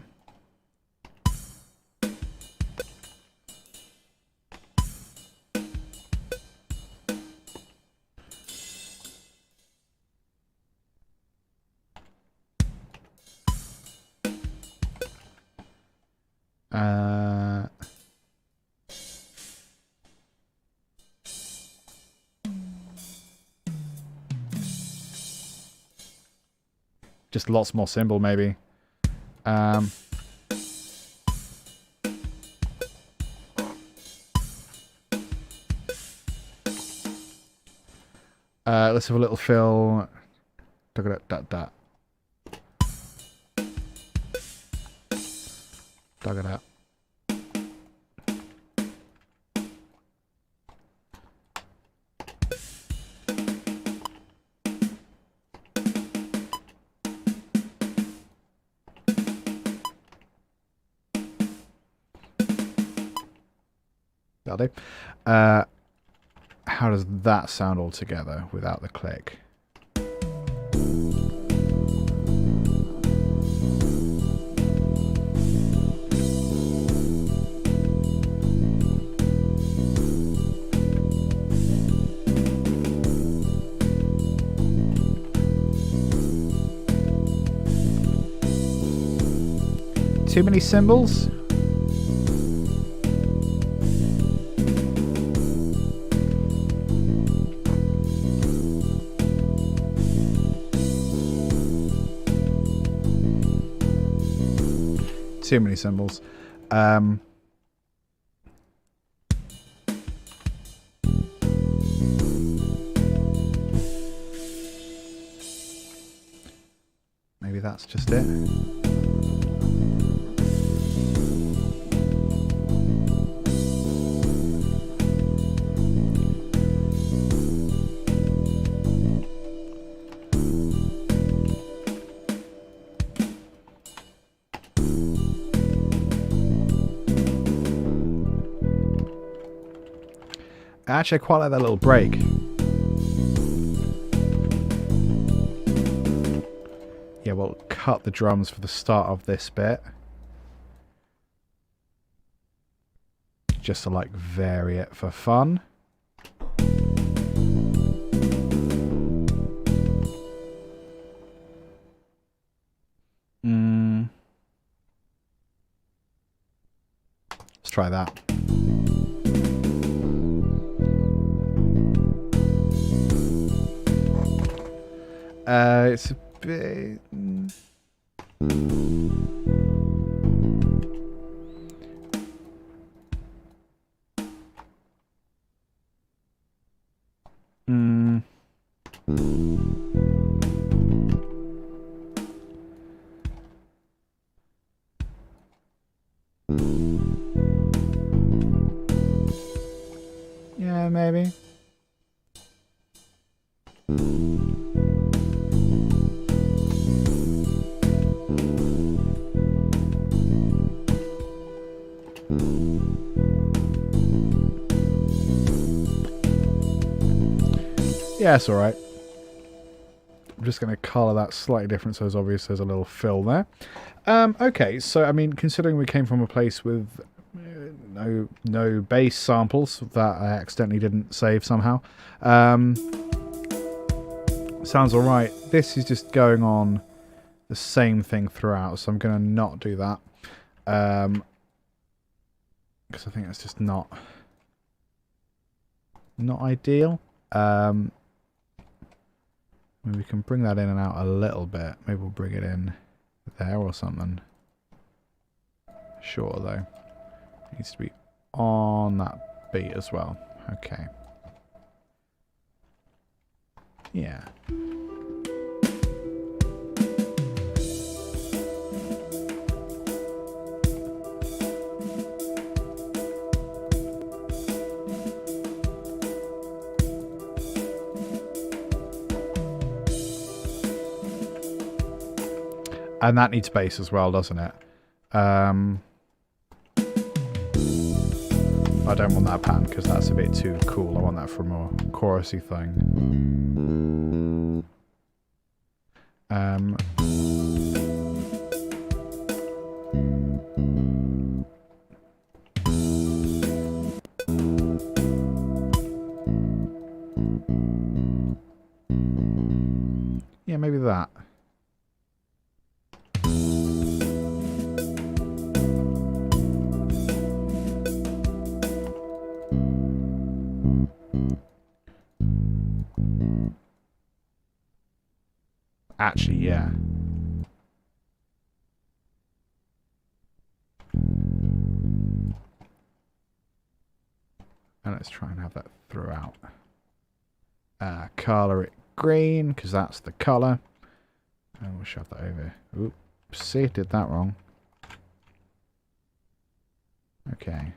Just lots more cymbal, maybe. Let's have a little fill. Da-da-da-da. Da-da-da. That'll do. How does that sound all together without the click? Too many cymbals? Too many cymbals. Maybe that's just it. Actually, I quite like that little break. Yeah, we'll cut the drums for the start of this bit. Just to like vary it for fun. Let's try that. It's a bit... Yeah, maybe. Yeah, it's alright. I'm just going to colour that slightly different so it's obvious there's a little fill there. Okay, so I mean, considering we came from a place with no bass samples that I accidentally didn't save somehow, sounds alright. This is just going on the same thing throughout, so I'm going to not do that. Because I think that's just not ideal. Maybe we can bring that in and out a little bit. Maybe we'll bring it in there or something. Sure, though. It needs to be on that beat as well. Okay. Yeah. And that needs bass as well, doesn't it? I don't want that pattern because that's a bit too cool. I want that for a more chorusy thing. Yeah, maybe that. Actually, yeah. And let's try and have that throughout. Colour it green, because that's the colour. And we'll shove that over. Oops, see, did that wrong. Okay.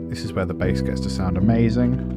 This is where the bass gets to sound amazing.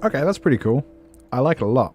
Okay, that's pretty cool. I like it a lot.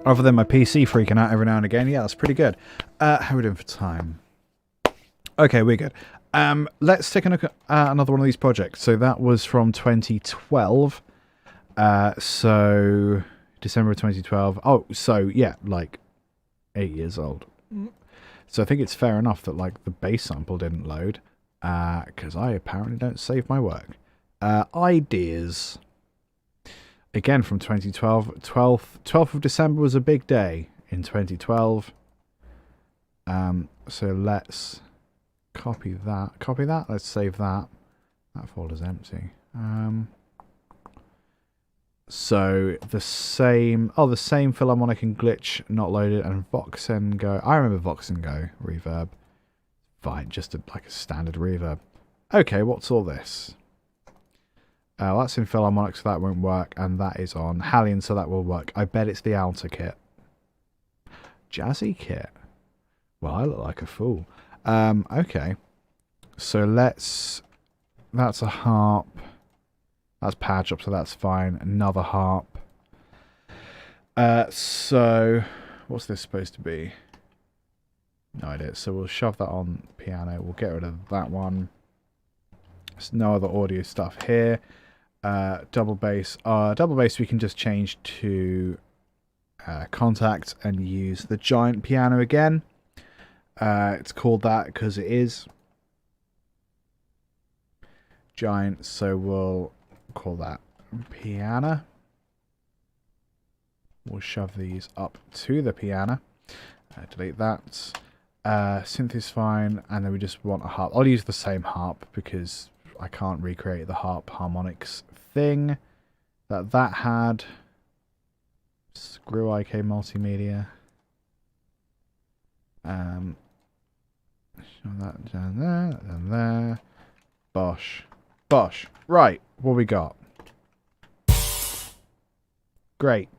Other than my PC freaking out every now and again. Yeah, that's pretty good. How are we doing for time? Okay, we're good. Let's take a look at another one of these projects. So that was from 2012. So December of 2012. Oh, so yeah, like 8 years old. So I think it's fair enough that like the bass sample didn't load, because I apparently don't save my work. Ideas. Again from 2012. 12th of December was a big day in 2012. So let's copy that. Let's save that. That folder's empty. So the same Philharmonic and Glitch not loaded, and Vox and Go. I remember Vox and Go reverb. Fine, just like a standard reverb. Okay, what's all this? That's in Philharmonic, so that won't work, and that is on Hallion, so that will work. I bet it's the Alta kit. Jazzy kit. Well, I look like a fool. Okay. So that's a harp. That's patch up, so that's fine. Another harp. So what's this supposed to be? No idea. So we'll shove that on piano. We'll get rid of that one. There's no other audio stuff here. Double bass. Double bass we can just change to contact and use the giant piano again. It's called that because it is giant, so we'll call that piano. We'll shove these up to the piano. Delete that. Synth is fine, and then we just want a harp. I'll use the same harp because I can't recreate the harp harmonics thing that had. Screw IK Multimedia. Show that down there, and there. Bosh. Right, what we got? Great.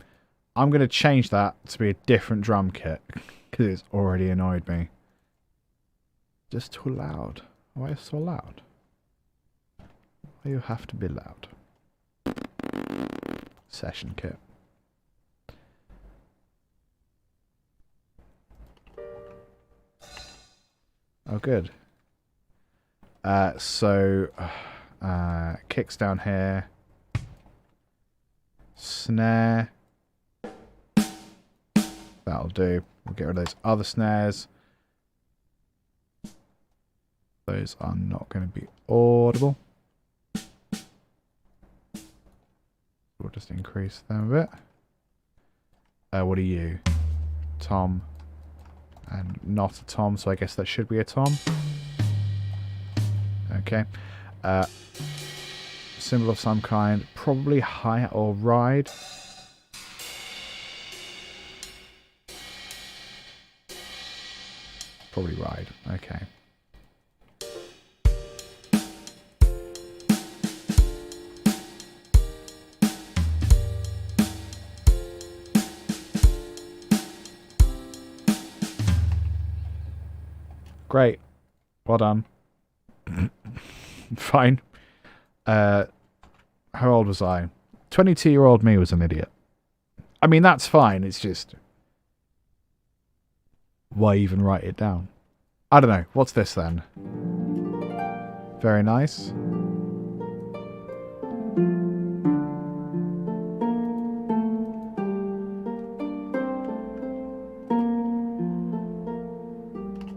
I'm going to change that to be a different drum kit because it's already annoyed me. Just too loud. Why is it so loud? Why you have to be loud? Session kit. Oh, good. So kicks down here. Snare. That'll do. We'll get rid of those other snares. Those are not going to be audible. We'll just increase them a bit. What are you? Tom. And not a tom, so I guess that should be a tom. Okay. Symbol of some kind. Probably hi or ride. Probably ride. Okay. Great. Well done. Fine. How old was I? 22-year-old me was an idiot. I mean, that's fine. It's just... why even write it down? I don't know. What's this then? Very nice.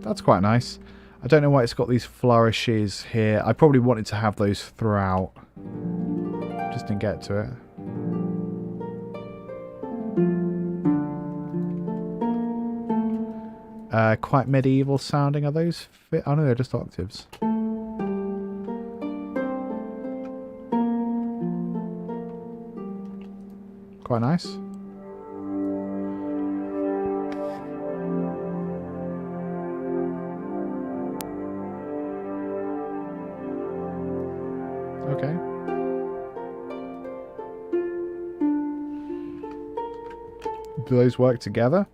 That's quite nice. I don't know why it's got these flourishes here. I probably wanted to have those throughout. Just didn't get to it. Quite medieval sounding. Are those fit? Oh no, they're just octaves. Quite nice. Okay. Do those work together?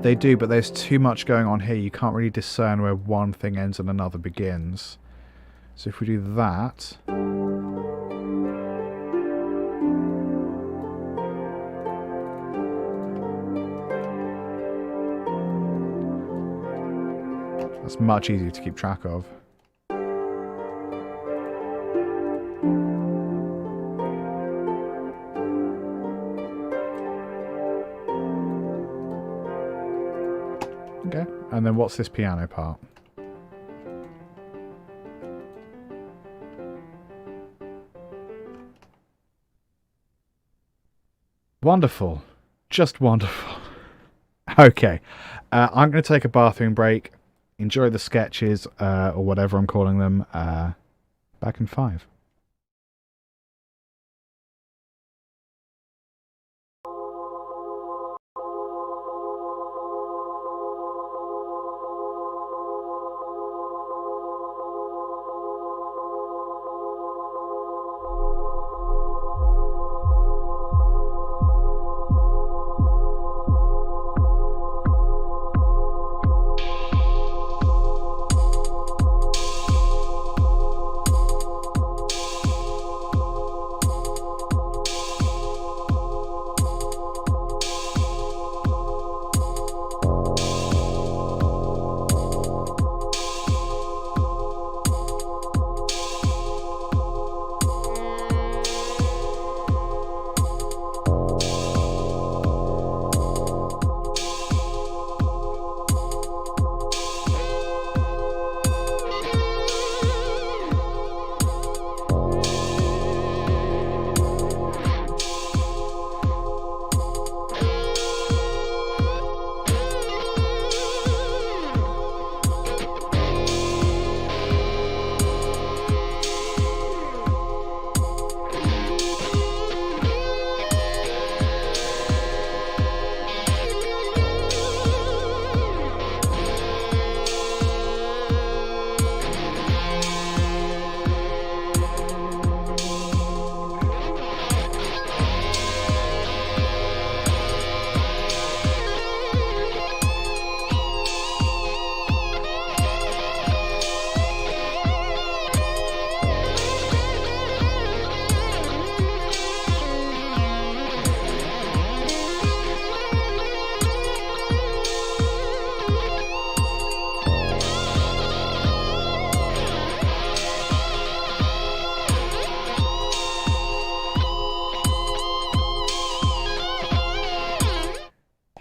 They do, but there's too much going on here. You can't really discern where one thing ends and another begins. So if we do that... That's much easier to keep track of. Okay, and then what's this piano part? Wonderful. Just wonderful. Okay, I'm going to take a bathroom break, enjoy the sketches, or whatever I'm calling them. Back in 5.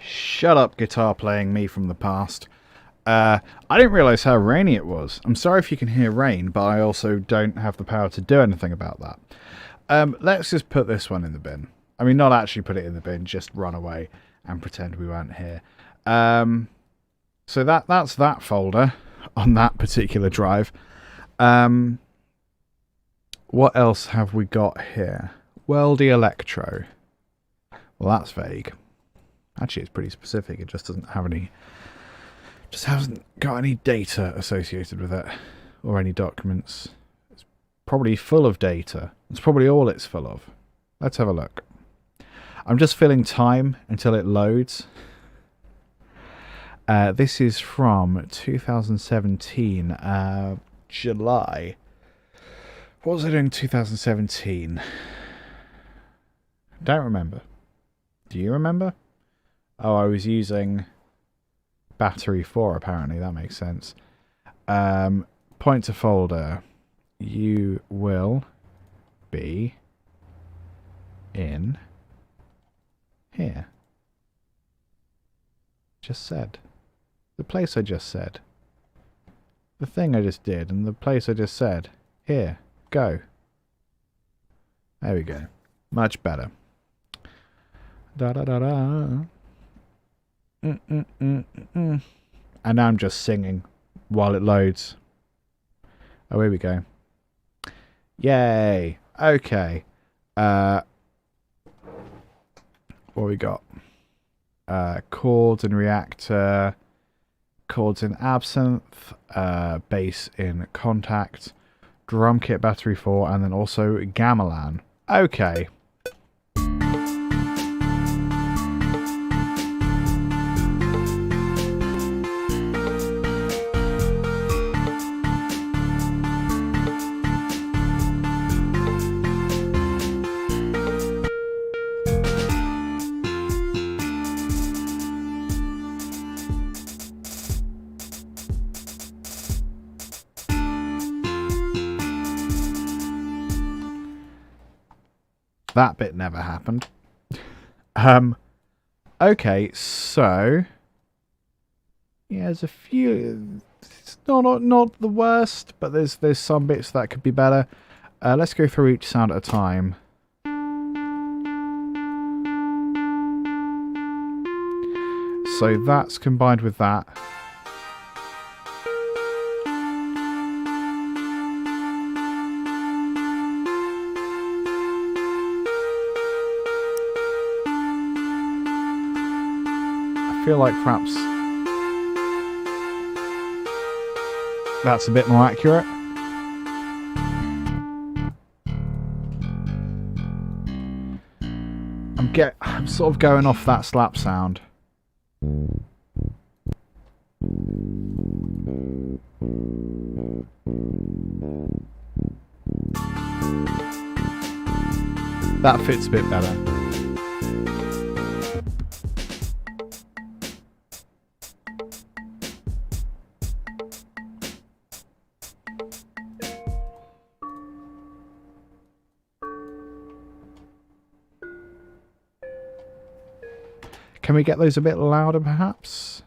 Shut up, guitar playing me from the past. I didn't realise how rainy it was. I'm sorry if you can hear rain, but I also don't have the power to do anything about that. Let's just put this one in the bin. I mean, not actually put it in the bin, just run away and pretend we weren't here. So that's that folder on that particular drive. What else have we got here? Worldy Electro. Well, that's vague. Actually, it's pretty specific. It just doesn't have any... just hasn't got any data associated with it. Or any documents. It's probably full of data. It's probably all it's full of. Let's have a look. I'm just filling time until it loads. This is from 2017, July. What was I doing in 2017? Don't remember. Do you remember? Oh, I was using battery 4, apparently. That makes sense. Point to folder. You will be in here. Just said. The place I just said. The thing I just did and the place I just said. Here. Go. There we go. Much better. Da da da da. And now I'm just singing while it loads. Oh, here we go. Yay. Okay. What we got? Chords in Reactor, chords in Absinthe, bass in Contact, drum kit battery 4, and then also Gamelan. Okay. that bit never happened. Okay, so yeah, there's a few. It's not the worst, but there's some bits that could be better. Let's go through each sound at a time. So that's combined with that. I feel like perhaps that's a bit more accurate. I'm sort of going off that slap sound. That fits a bit better. Can we get those a bit louder, perhaps?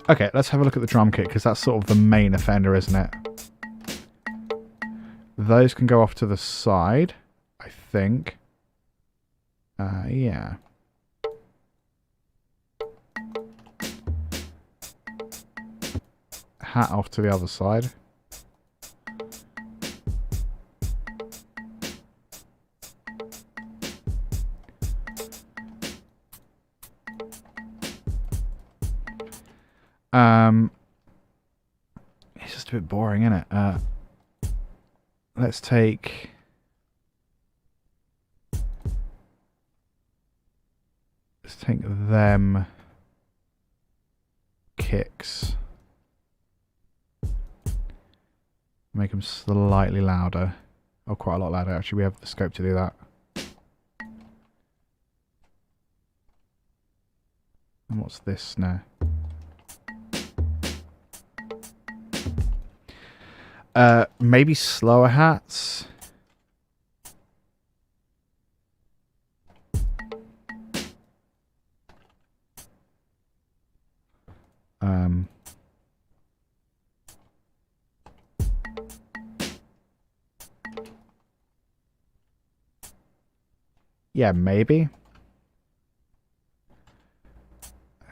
Okay, let's have a look at the drum kit, because that's sort of the main offender, isn't it? Those can go off to the side, I think. Yeah. Hat off to the other side. It's just a bit boring, isn't it? Let's take them kicks. Make them slightly louder. Oh, quite a lot louder, actually. We have the scope to do that. And what's this snare? Maybe slower hats. Yeah, maybe.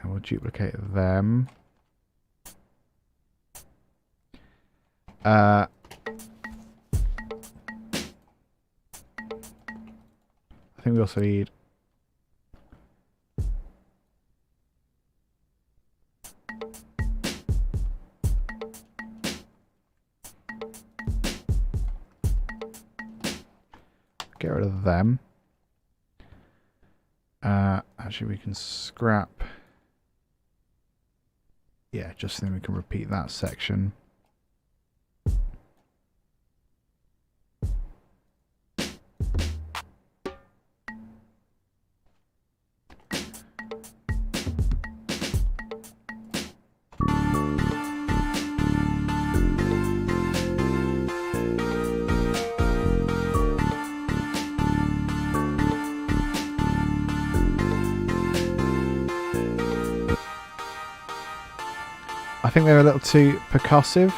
And we'll duplicate them. I think we also need get rid of them. Actually, we can scrap. Yeah, just then we can repeat that section. I think they're a little too percussive.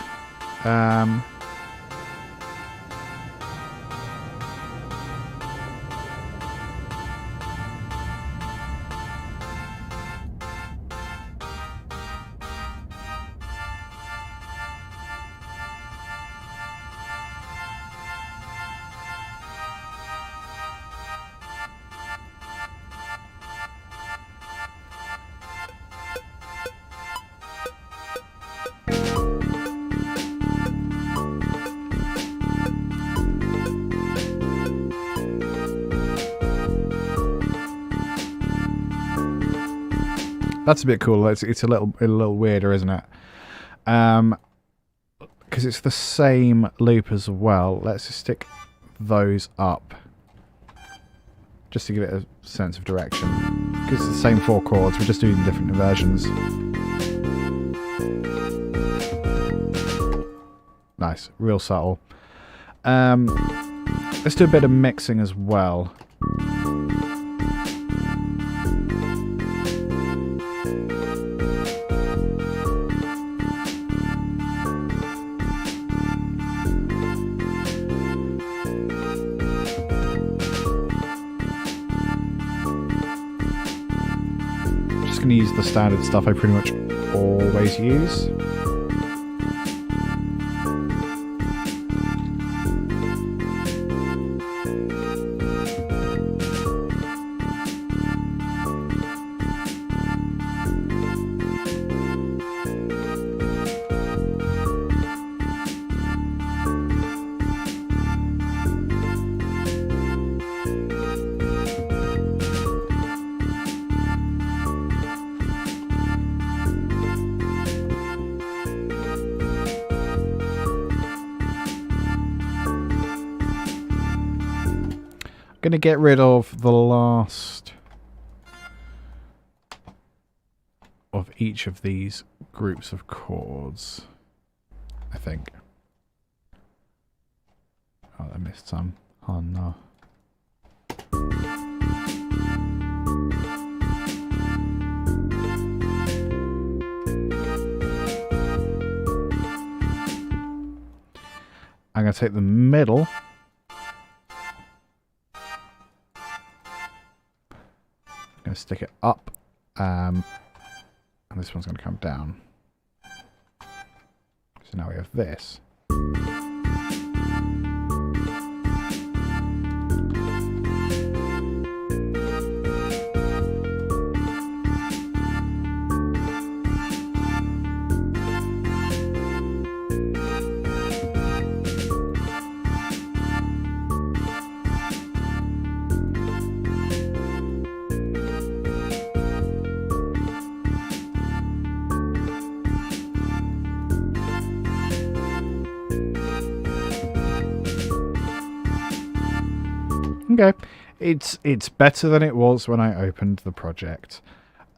That's a bit cool. It's a little weirder, isn't it? Because it's the same loop as well. Let's just stick those up. just to give it a sense of direction. Because it's the same 4 chords, we're just doing different versions. Nice, real subtle. Let's do a bit of mixing as well. Just going to use the standard stuff I pretty much always use. Going to get rid of the last of each of these groups of chords, I think. Oh, I missed some. Oh no. I'm going to take the middle. Going to stick it up, and this one's going to come down. So now we have this. Okay, it's better than it was when I opened the project.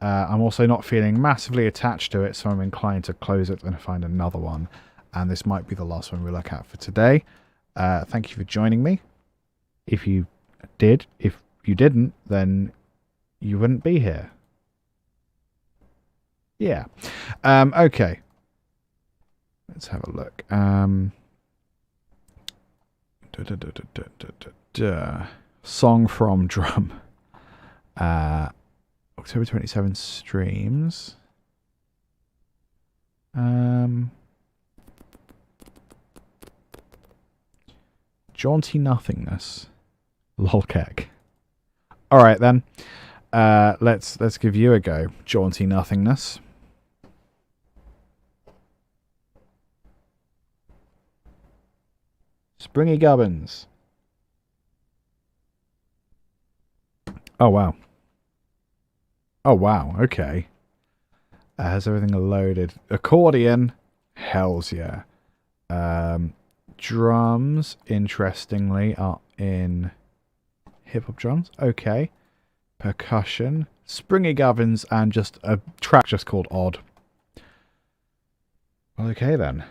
I'm also not feeling massively attached to it, so I'm inclined to close it and find another one. And this might be the last one we look at for today. Thank you for joining me. If you did, if you didn't, then you wouldn't be here. Yeah. Okay. Let's have a look. Song from Drum. October 27 streams. Jaunty Nothingness. Lolkek. Alright then. Let's give you a go. Jaunty Nothingness. Springy Gubbins. Oh wow. Oh wow, okay. Has everything loaded. Accordion. Hells yeah. Drums, interestingly, are in hip-hop drums. Okay. Percussion. Springy Gubbins, and just a track just called Odd. Well, okay then.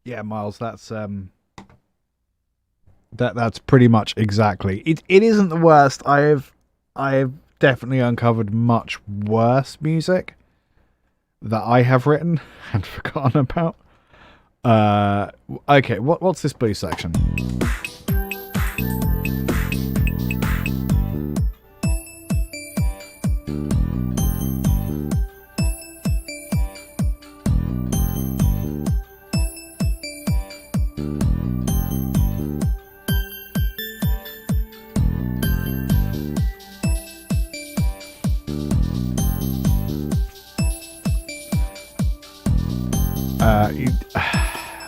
Yeah, Miles, that's pretty much exactly. It isn't the worst. I have definitely uncovered much worse music that I have written and forgotten about. Okay, what's this blues section?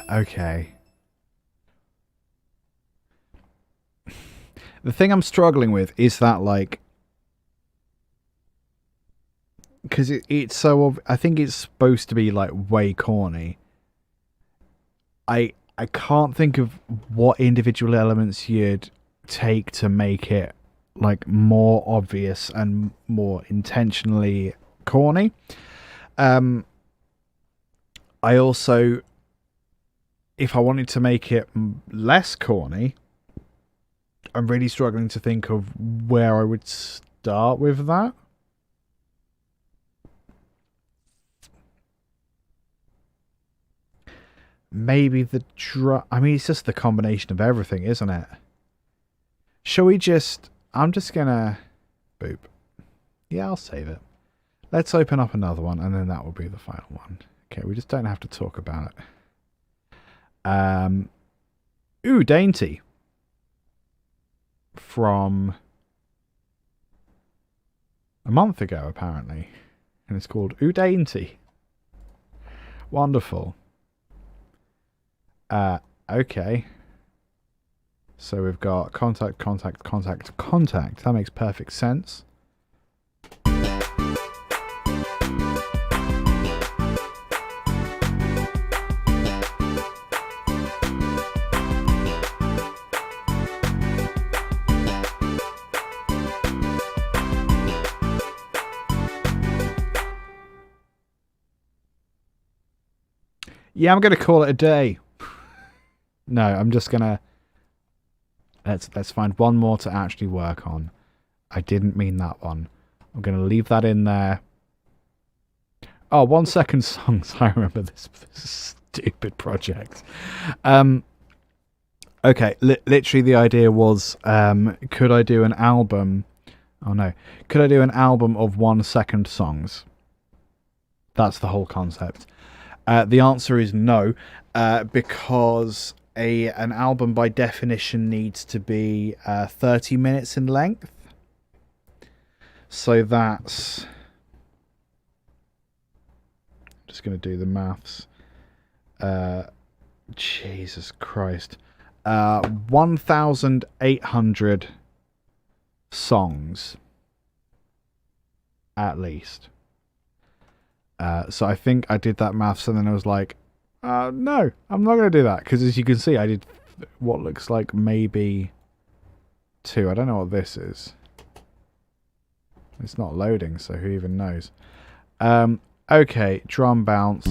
Okay. The thing I'm struggling with is that, like, because it's so I think it's supposed to be like way corny. I can't think of what individual elements you'd take to make it like more obvious and more intentionally corny. I also, if I wanted to make it less corny, I'm really struggling to think of where I would start with that. Maybe the drum. I mean, it's just the combination of everything, isn't it? Shall we just... I'm just gonna... Boop. Yeah, I'll save it. Let's open up another one, and then that will be the final one. Okay, we just don't have to talk about it. Ooh, Dainty. From a month ago, apparently. And it's called Ooh, Dainty. Wonderful. Okay. So we've got contact. That makes perfect sense. Yeah, I'm going to call it a day. No, I'm just going to... Let's find one more to actually work on. I didn't mean that one. I'm going to leave that in there. Oh, 1 second songs. I remember this stupid project. Okay, literally the idea was, could I do an album... Oh no. Could I do an album of 1 second songs? That's the whole concept. The answer is no, because an album by definition needs to be 30 minutes in length. So that's... just going to do the maths. Jesus Christ. 1,800 songs, at least. So I think I did that maths, and then I was like, no, I'm not going to do that. Because as you can see, I did what looks like maybe 2. I don't know what this is. It's not loading, so who even knows? Okay, drum bounce.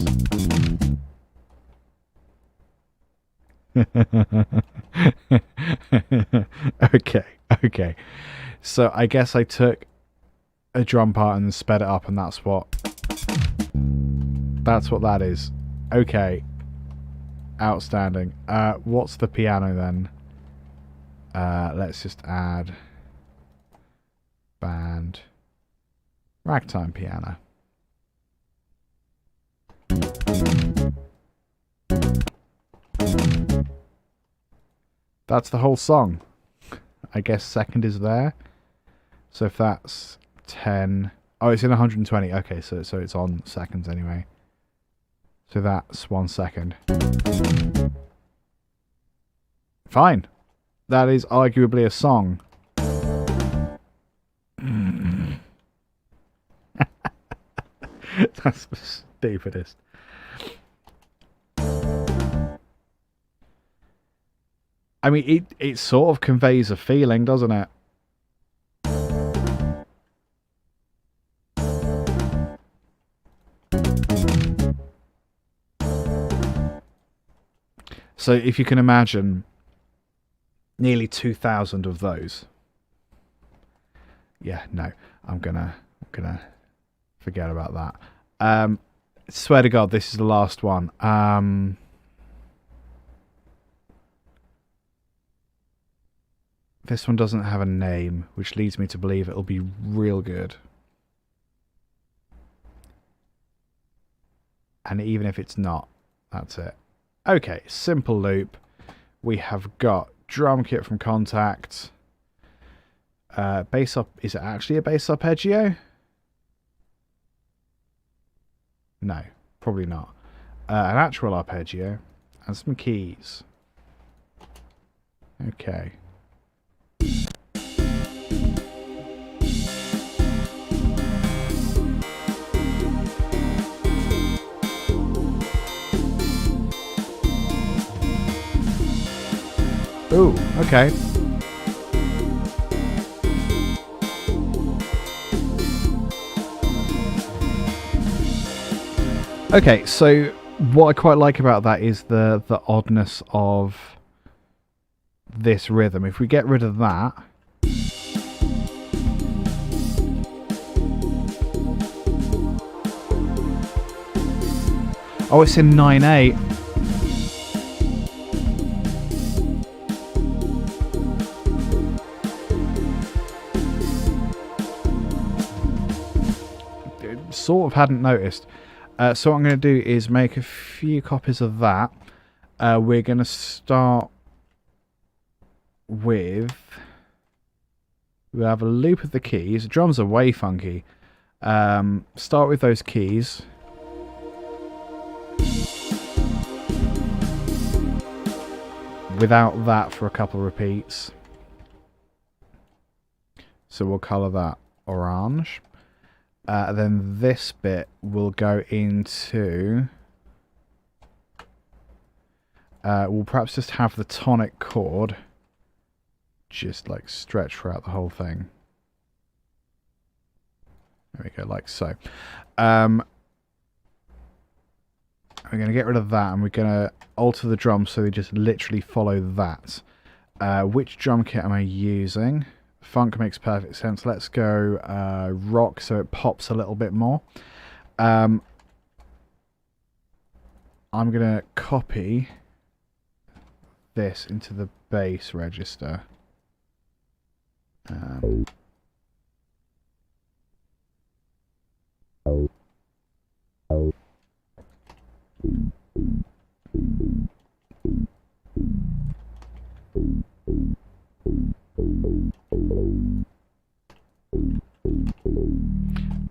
Okay. So I guess I took a drum part and sped it up, and that's what that is. Okay. Outstanding. What's the piano then? Let's just add band ragtime piano. That's the whole song. I guess second is there. So if that's 10... Oh, it's in 120. Okay, so it's on seconds anyway. So that's 1 second. Fine. That is arguably a song. That's the stupidest. I mean, it sort of conveys a feeling, doesn't it? So if you can imagine nearly 2,000 of those. Yeah, no, I'm gonna forget about that. Swear to God, this is the last one. This one doesn't have a name, which leads me to believe it'll be real good. And even if it's not, that's it. Okay, simple loop. We have got drum kit from Contact. Bass up. Is it actually a bass arpeggio? No, probably not. An actual arpeggio and some keys. Okay. Ooh, okay. Okay, so what I quite like about that is the oddness of this rhythm. If we get rid of that, oh, it's in 9/8. Sort of hadn't noticed. So what I'm going to do is make a few copies of that. We're going to start with... We'll have a loop of the keys. The drums are way funky. Start with those keys. Without that for a couple of repeats. So we'll colour that orange. Then this bit will go into... we'll perhaps just have the tonic chord just like stretch throughout the whole thing. There we go, like so. We're going to get rid of that and we're going to alter the drums so they just literally follow that. Which drum kit am I using? Funk makes perfect sense. Let's go rock so it pops a little bit more. I'm going to copy this into the bass register.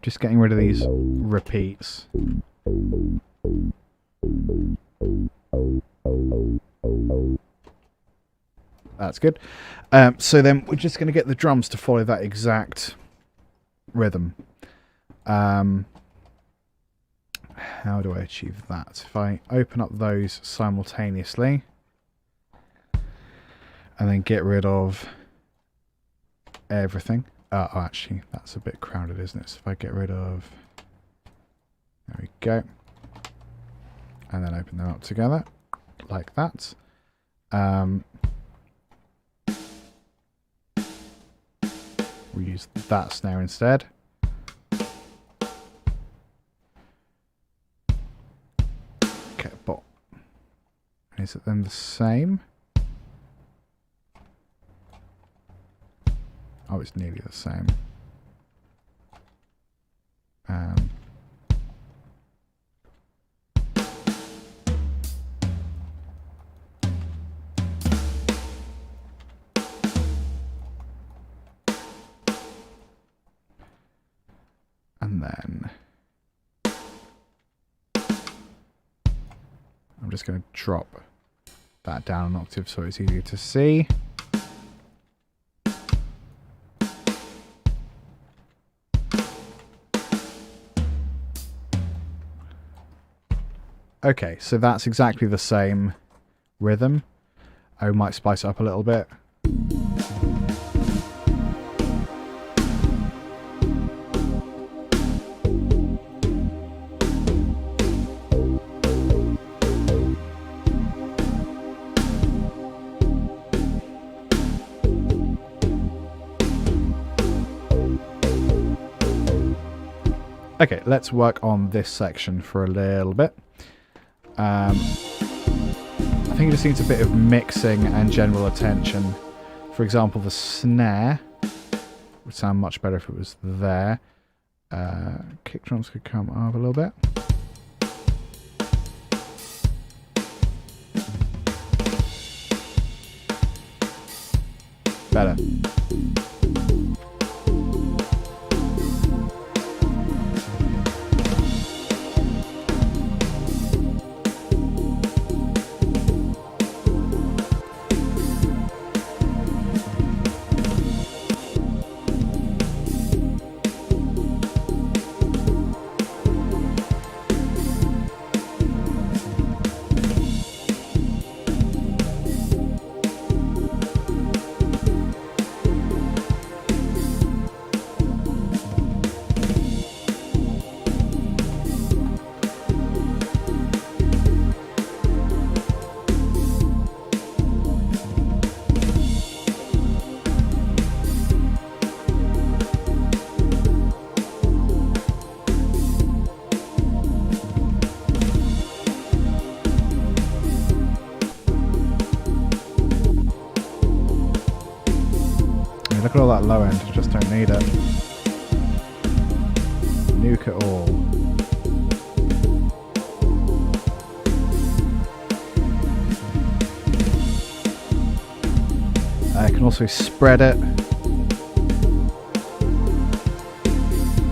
Just getting rid of these repeats. That's good. So then we're just going to get the drums to follow that exact rhythm. How do I achieve that? If I open up those simultaneously and then get rid of everything. Oh, actually, that's a bit crowded, isn't it? So if I get rid of... There we go. And then open them up together, like that. We'll use that snare instead. Okay, but is it then the same? Oh, it's nearly the same. And then I'm just going to drop that down an octave so it's easier to see. Okay, so that's exactly the same rhythm. I might spice it up a little bit. Okay, let's work on this section for a little bit. I think it just needs a bit of mixing and general attention. For example, the snare would sound much better if it was there. Kick drums could come up a little bit. Better. Look at all that low end, just don't need it. Nuke it all. I can also spread it,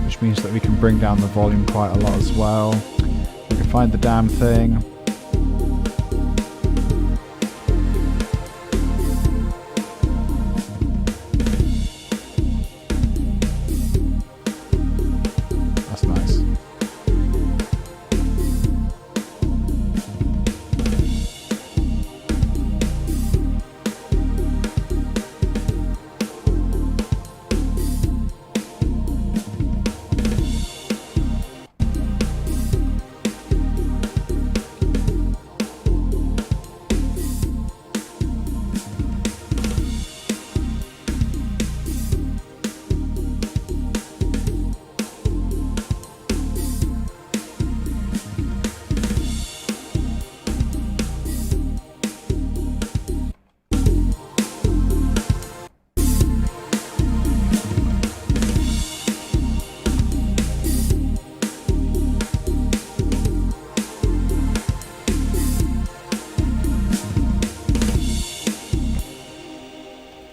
which means that we can bring down the volume quite a lot as well. We can find the damn thing.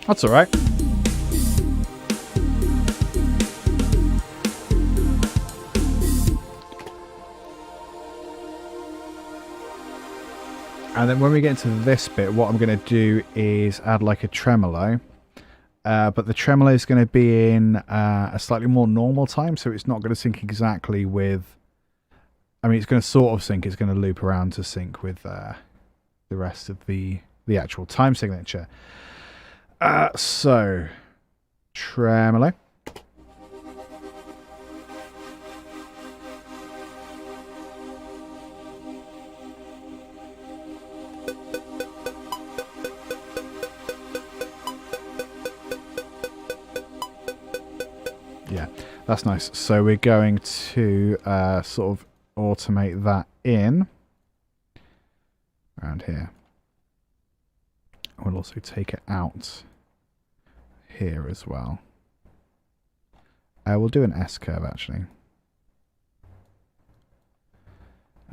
That's all right. And then when we get into this bit, what I'm going to do is add like a tremolo. But the tremolo is going to be in a slightly more normal time, so it's not going to sync exactly with... I mean, it's going to sort of sync. It's going to loop around to sync with the rest of the actual time signature. So, tremolo. Yeah, that's nice. So we're going to sort of automate that in around here. We'll also take it out here as well. We'll do an S curve actually.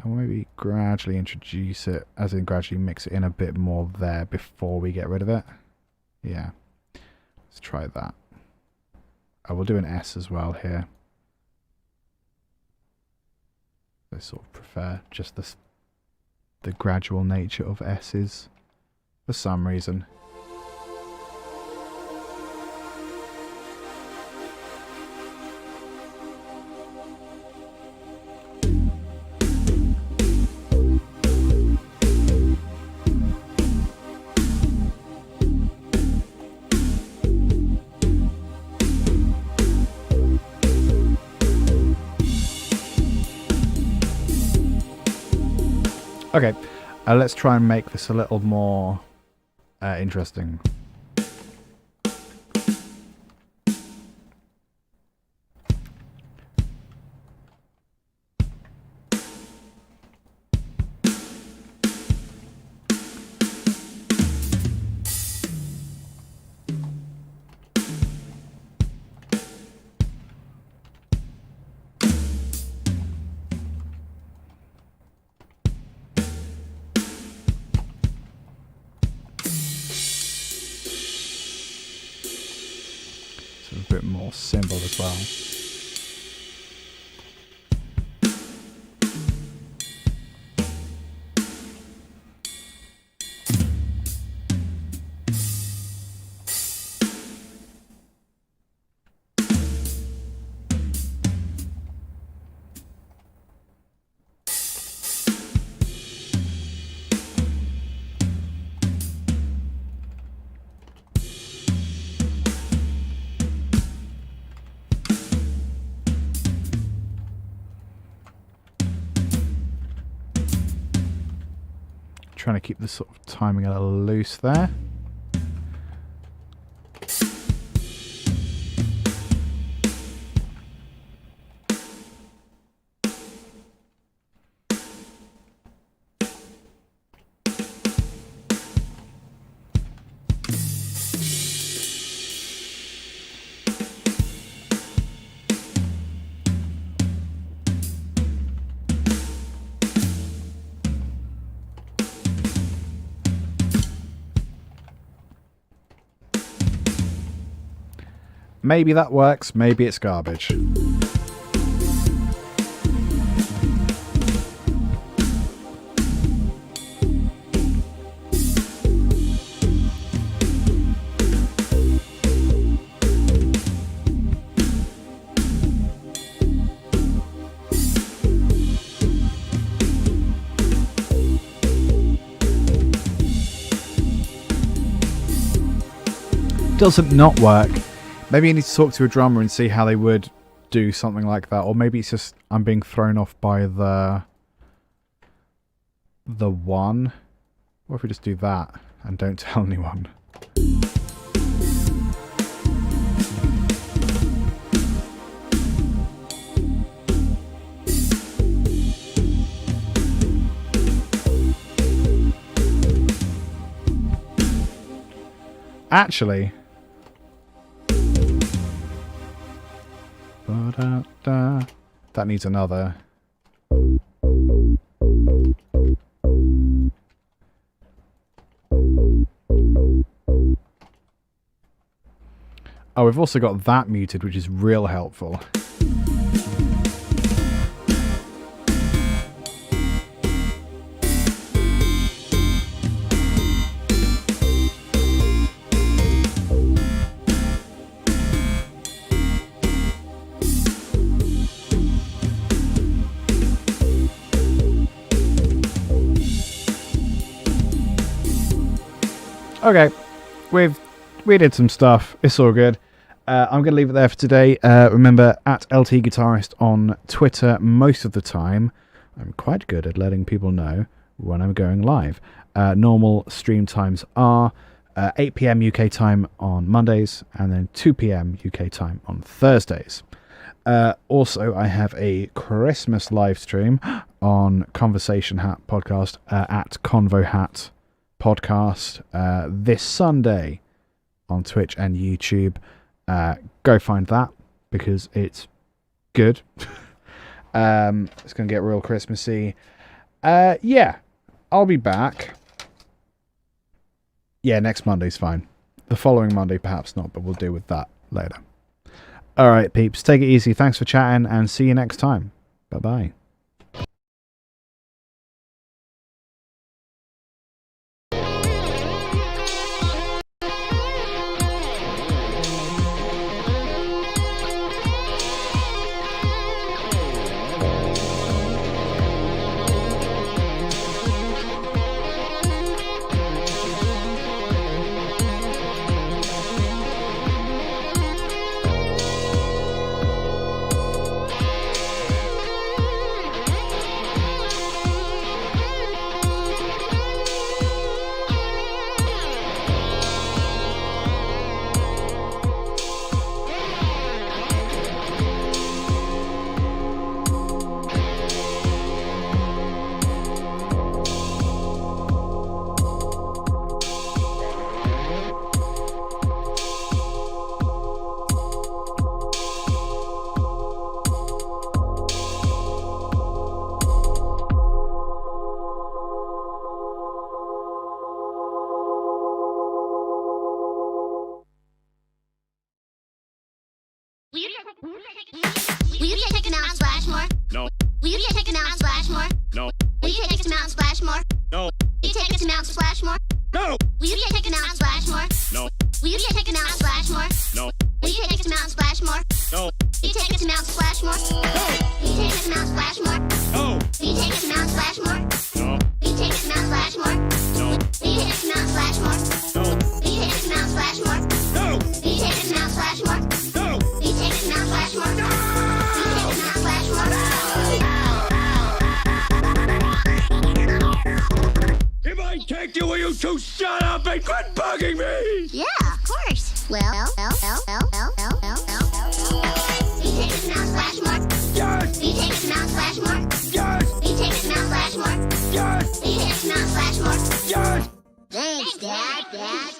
And maybe gradually introduce it, as in gradually mix it in a bit more there before we get rid of it. Yeah, let's try that. We'll do an S as well here. I sort of prefer just the gradual nature of S's for some reason. Okay, let's try and make this a little more interesting. little cymbal as well. Trying to keep the sort of timing a little loose there. Maybe that works, maybe it's garbage. Doesn't not work. Maybe you need to talk to a drummer and see how they would do something like that. Or maybe it's just I'm being thrown off by the one. What if we just do that and don't tell anyone? Actually... that needs another. Oh, we've also got that muted, which is real helpful. Okay, we did some stuff. It's all good. I'm going to leave it there for today. Remember, at LTGuitarist on Twitter most of the time. I'm quite good at letting people know when I'm going live. Normal stream times are 8 p.m. UK time on Mondays and then 2 p.m. UK time on Thursdays. Also, I have a Christmas live stream on Conversation Hat Podcast at Convo Hat Podcast this Sunday on Twitch and YouTube. Go find that because it's good. It's going to get real Christmassy. Yeah, I'll be back. Yeah, next Monday's fine. The following Monday, perhaps not, but we'll deal with that later. All right, peeps, take it easy. Thanks for chatting and see you next time. Bye-bye. Will you take us to Mount Splashmore? No. Will you take us to Mount Splashmore? No. Will you take us to Mount Splashmore? No. Will you take us to Mount Splashmore? No. Will you take us to Mount Splashmore? No. Will you take us to Mount Splashmore? No. Will you take us to Mount Splashmore? Will you take us to Mount Splashmore? No. Will you take us to Mount Splashmore? No. Will you take us to Mount Splashmore? No. Will you take us to Mount Splashmore? No. Will you take us to Mount Splashmore? No. Will you take us to Mount Splashmore? No. Will you take us to Mount Splashmore? Will you take us to Mount Splashmore? If I take you, will you two shut up and quit bugging me? Yeah, of course. Will you take us to Mount Splashmore? Yes. Will you take us to Mount Splashmore? Yes. Will you take us to Mount Splashmore? Yes. Will you take us to Mount Splashmore? Yes. Thanks, Dad.